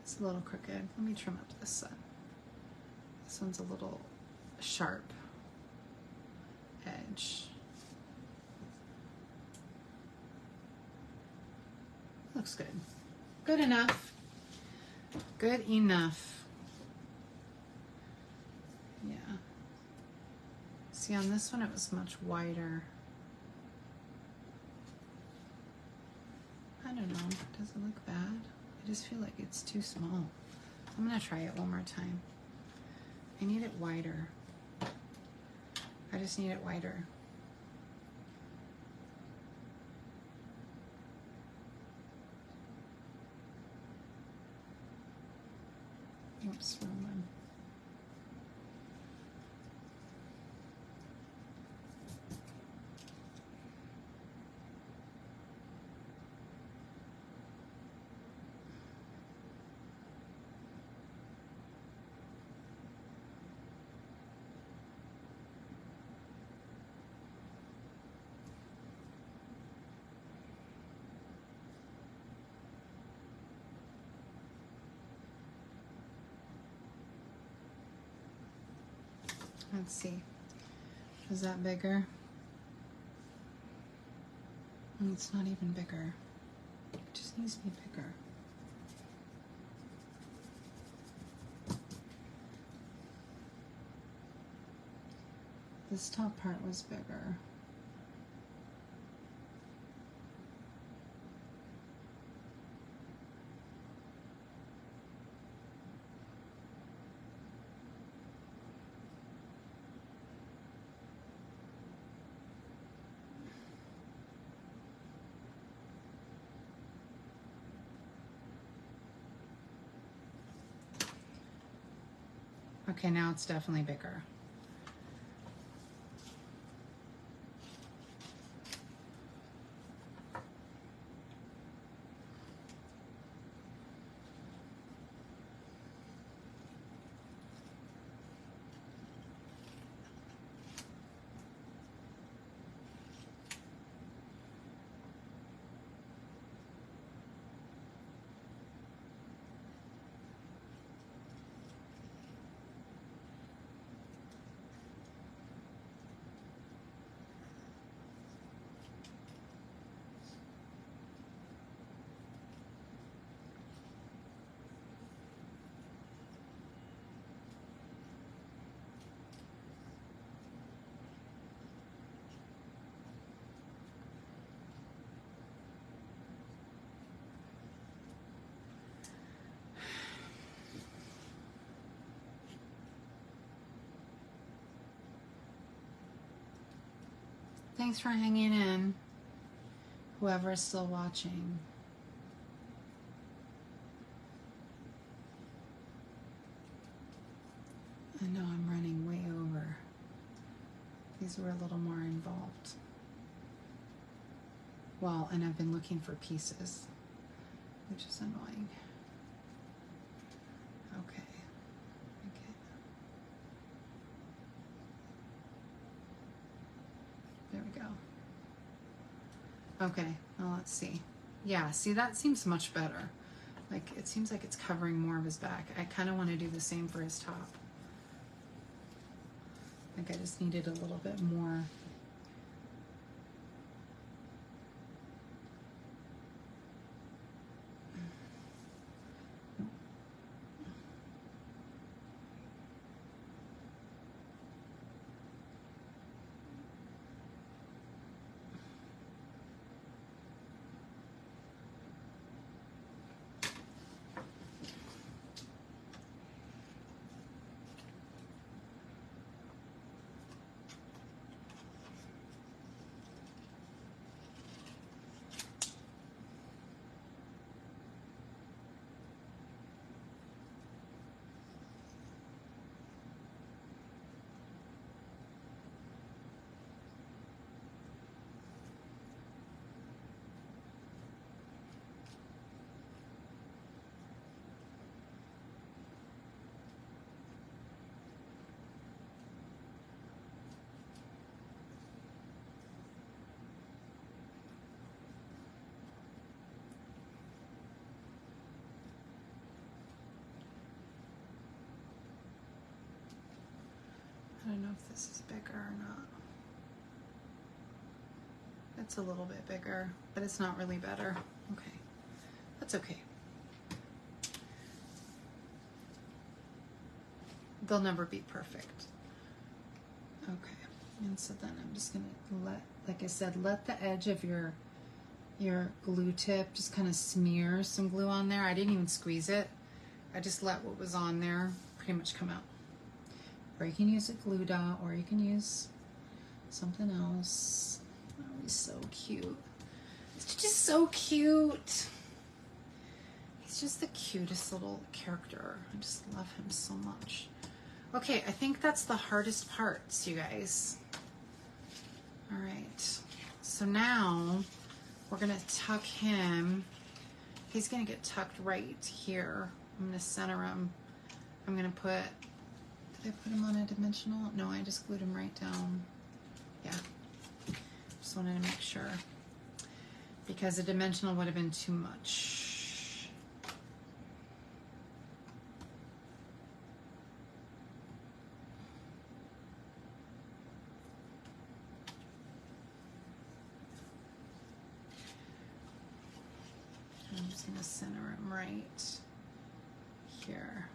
It's a little crooked. Let me trim up this side. This one's a little sharp edge. Looks good. Good enough. Good enough. Yeah. See, on this one it was much wider. I don't know. Does it look bad? I just feel like it's too small. I'm gonna try it one more time. I need it wider. I just need it wider. Oops, wrong one. Let's see. Is that bigger? It's not even bigger. It just needs to be bigger. This top part was bigger. Okay, now it's definitely bigger. Thanks for hanging in. whoever is still watching. I know I'm running way over. These were a little more involved. Well, and I've been looking for pieces, which is annoying. Okay. Okay. There we go. Okay, well, let's see. Yeah, see, that seems much better. Like, it seems like it's covering more of his back. I kind of want to do the same for his top. I think I just needed a little bit more. I don't know if this is bigger or not. It's a little bit bigger, but it's not really better. Okay, that's okay. They'll never be perfect. Okay, and so then I'm just gonna let, like I said, let the edge of your glue tip just kind of smear some glue on there. I didn't even squeeze it. I just let what was on there pretty much come out. Or you can use a glue dot, or you can use something else. Oh, he's so cute. He's just so cute. He's just the cutest little character. I just love him so much. Okay, I think that's the hardest parts, you guys. All right, so now we're gonna tuck him. He's gonna get tucked right here. I'm gonna center him. I'm gonna put, did I put him on a dimensional? No, I just glued him right down. Yeah, just wanted to make sure, because a dimensional would have been too much. I'm just gonna center him right here.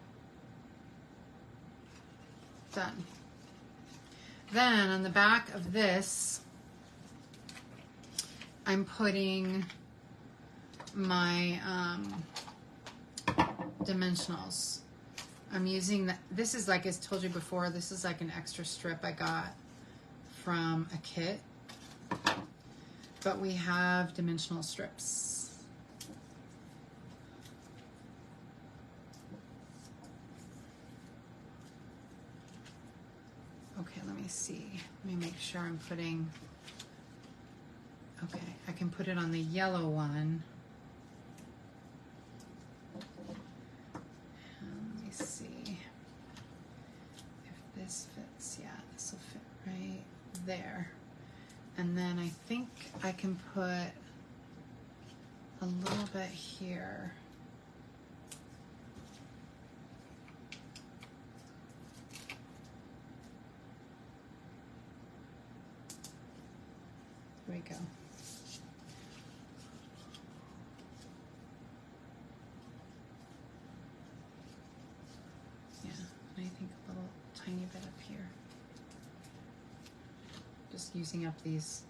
Done. Then on the back of this, I'm putting my dimensionals. I'm using that. This is, like I told you before, this is like an extra strip I got from a kit, but we have dimensional strips. Okay, let me see. Let me make sure I'm putting, okay, I can put it on the yellow one. And let me see if this fits. Yeah, this will fit right there. And then I think I can put a little bit here. There we go. Yeah, and I think a little tiny bit up here. Just using up these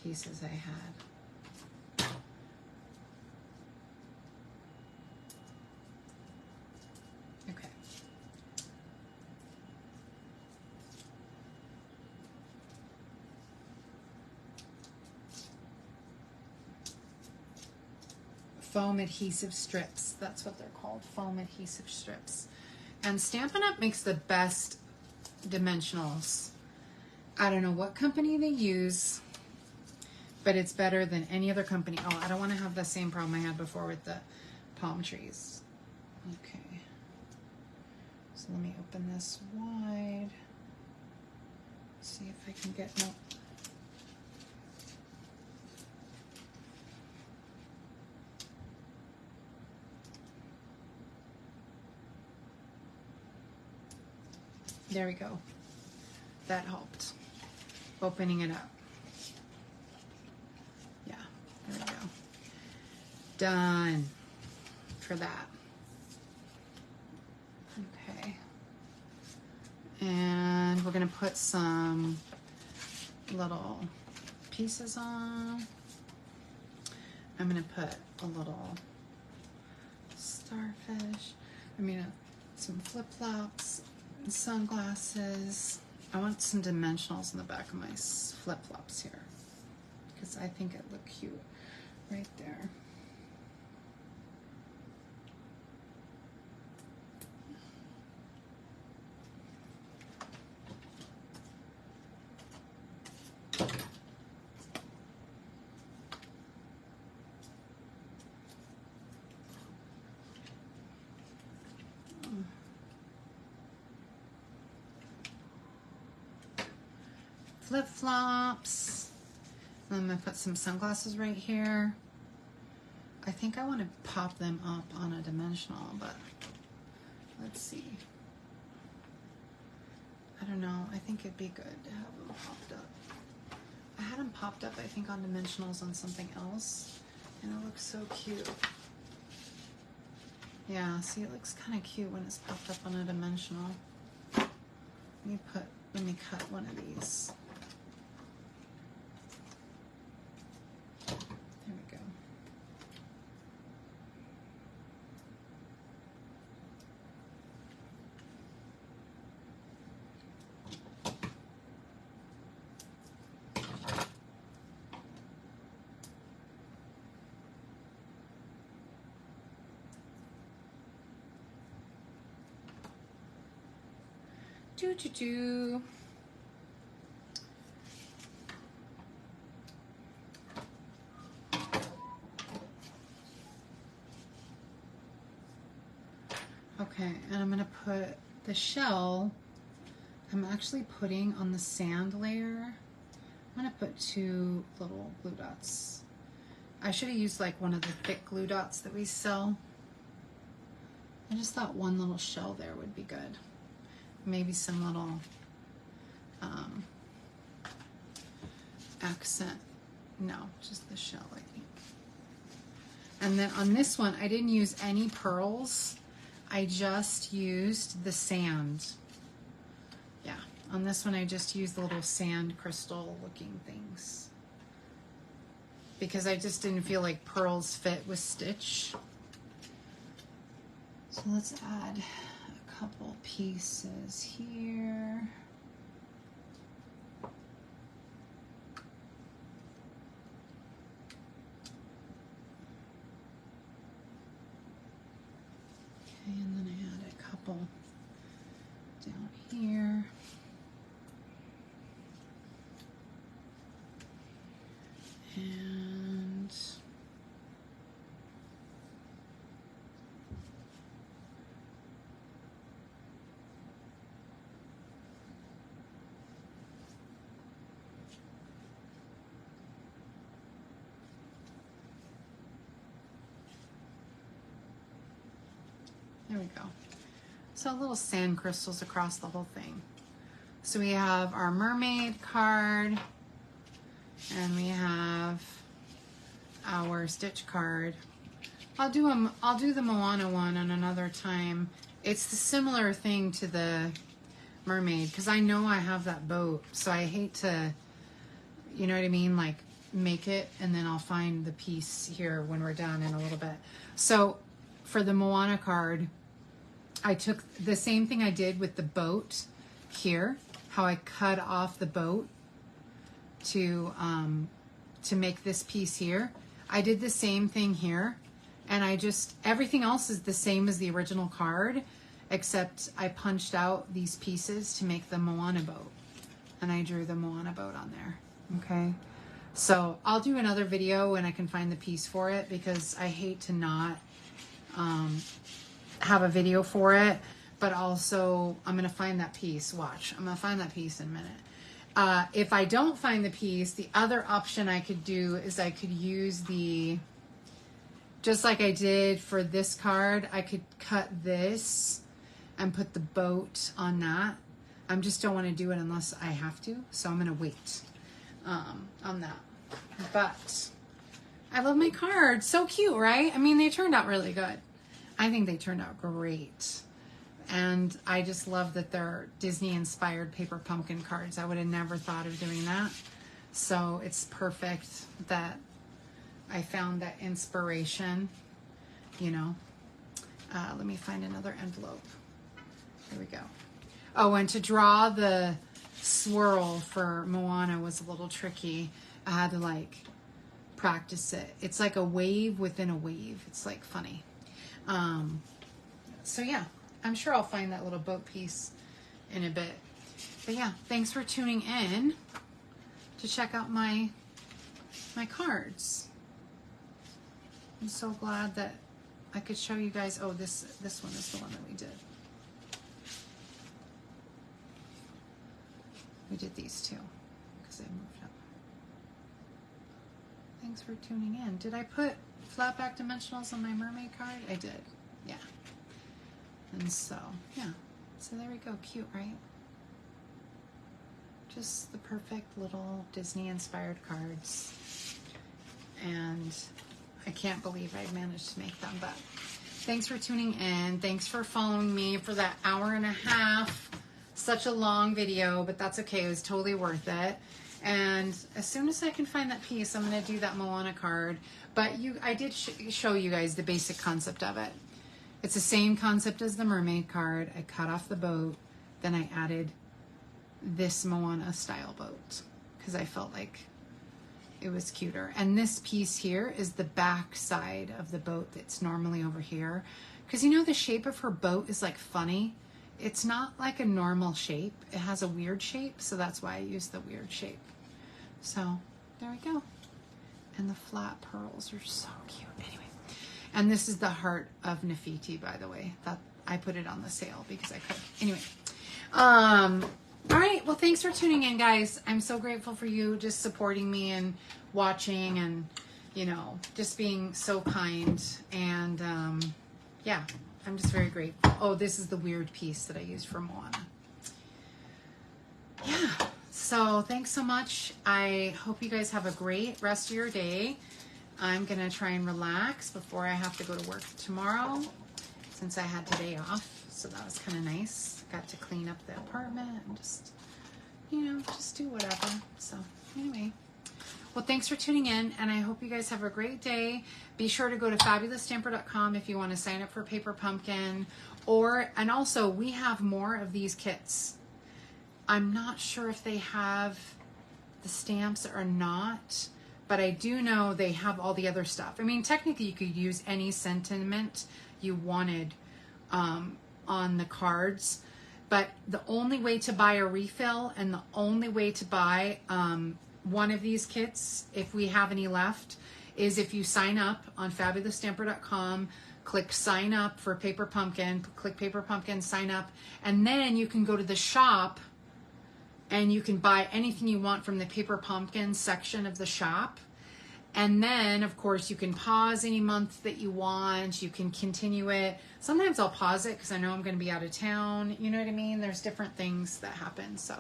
pieces I had. Okay. foam adhesive strips. That's what they're called, foam adhesive strips. And Stampin' Up! Makes the best dimensionals. I don't know what company they use, but it's better than any other company. Oh, I don't want to have the same problem I had before with the palm trees. Okay. So let me open this wide. See if I can get, no. There we go. That helped. Opening it up. Yeah, there we go. Done for that. Okay. And we're gonna put some little pieces on. I'm gonna put a little starfish. I mean, some flip-flops, sunglasses. I want some dimensionals in the back of my flip-flops here because I think it look cute right there. Flip-flops. I'm going to put some sunglasses right here. I think I want to pop them up on a dimensional, but let's see. I don't know. I think it'd be good to have them popped up. I had them popped up, I think, on dimensionals on something else, and it looks so cute. Yeah, see, it looks kind of cute when it's popped up on a dimensional. Let me cut one of these. There we go. Do. Okay, and I'm going to put the shell, I'm actually putting on the sand layer. I'm going to put 2 little glue dots. I should have used like one of the thick glue dots that we sell. I just thought one little shell there would be good. Maybe some little accent. No, just the shell, I think. And then on this one, I didn't use any pearls. I just used the sand. Yeah, on this one, I just used the little sand crystal looking things because I just didn't feel like pearls fit with stitch. So let's add a couple pieces here. Okay, and then I add a couple down here. And there we go. So little sand crystals across the whole thing. So we have our mermaid card and we have our stitch card. I'll do the Moana one on another time. It's the similar thing to the mermaid because I know I have that boat, so I hate to, you know what I mean, like make it and then I'll find the piece here when we're done in a little bit. So for the Moana card, I took the same thing I did with the boat here, how I cut off the boat to make this piece here. I did the same thing here, And everything else is the same as the original card, except I punched out these pieces to make the Moana boat. And I drew the Moana boat on there, okay? So I'll do another video when I can find the piece for it, because I hate to not have a video for it. But also, I'm going to find that piece. Watch. I'm going to find that piece in a minute. If I don't find the piece, the other option I could do is I could use just like I did for this card, I could cut this and put the boat on that. I just don't want to do it unless I have to. So I'm going to wait on that. But I love my cards. So cute, right? I mean, they turned out really good. I think they turned out great. And I just love that they're Disney-inspired paper pumpkin cards. I would have never thought of doing that. So it's perfect that I found that inspiration, you know. Let me find another envelope. There we go. Oh, and to draw the swirl for Moana was a little tricky. I had to, like, practice it. It's like a wave within a wave. It's, like, funny. So, yeah. I'm sure I'll find that little boat piece in a bit. But yeah, thanks for tuning in to check out my cards. I'm so glad that I could show you guys. Oh, this one is the one that we did. We did these two because I moved up. Thanks for tuning in. Did I put flat back dimensionals on my mermaid card? I did. Yeah. And so, yeah. So there we go. Cute, right? Just the perfect little Disney-inspired cards. And I can't believe I managed to make them. But thanks for tuning in. Thanks for following me for that hour and a half. Such a long video, but that's okay. It was totally worth it. And as soon as I can find that piece, I'm going to do that Moana card. But I did show you guys the basic concept of it. It's the same concept as the mermaid card. I cut off the boat, then I added this Moana style boat because I felt like it was cuter. And this piece here is the back side of the boat that's normally over here. Because you know the shape of her boat is like funny. It's not like a normal shape. It has a weird shape, so that's why I used the weird shape. So there we go. And the flat pearls are so cute. Anyway. And this is the heart of Nefiti, by the way. That I put it on the sale because I could. Anyway. All right. Well, thanks for tuning in, guys. I'm so grateful for you just supporting me and watching and, you know, just being so kind. And, yeah, I'm just very grateful. Oh, this is the weird piece that I used for Moana. Yeah. So thanks so much. I hope you guys have a great rest of your day. I'm going to try and relax before I have to go to work tomorrow since I had today off. So that was kind of nice. Got to clean up the apartment and just, you know, just do whatever. So anyway, well, thanks for tuning in. And I hope you guys have a great day. Be sure to go to FabulousStamper.com if you want to sign up for Paper Pumpkin. And also, we have more of these kits. I'm not sure if they have the stamps or not. But I do know they have all the other stuff. I mean, technically, you could use any sentiment you wanted on the cards. But the only way to buy a refill and the only way to buy one of these kits, if we have any left, is if you sign up on FabulousStamper.com, click sign up for Paper Pumpkin, click Paper Pumpkin, sign up, and then you can go to the shop and you can buy anything you want from the Paper Pumpkin section of the shop. And then, of course, you can pause any month that you want. You can continue it. Sometimes I'll pause it because I know I'm going to be out of town. You know what I mean? There's different things that happen. So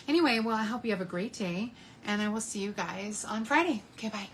anyway, well, I hope you have a great day. And I will see you guys on Friday. Okay, bye.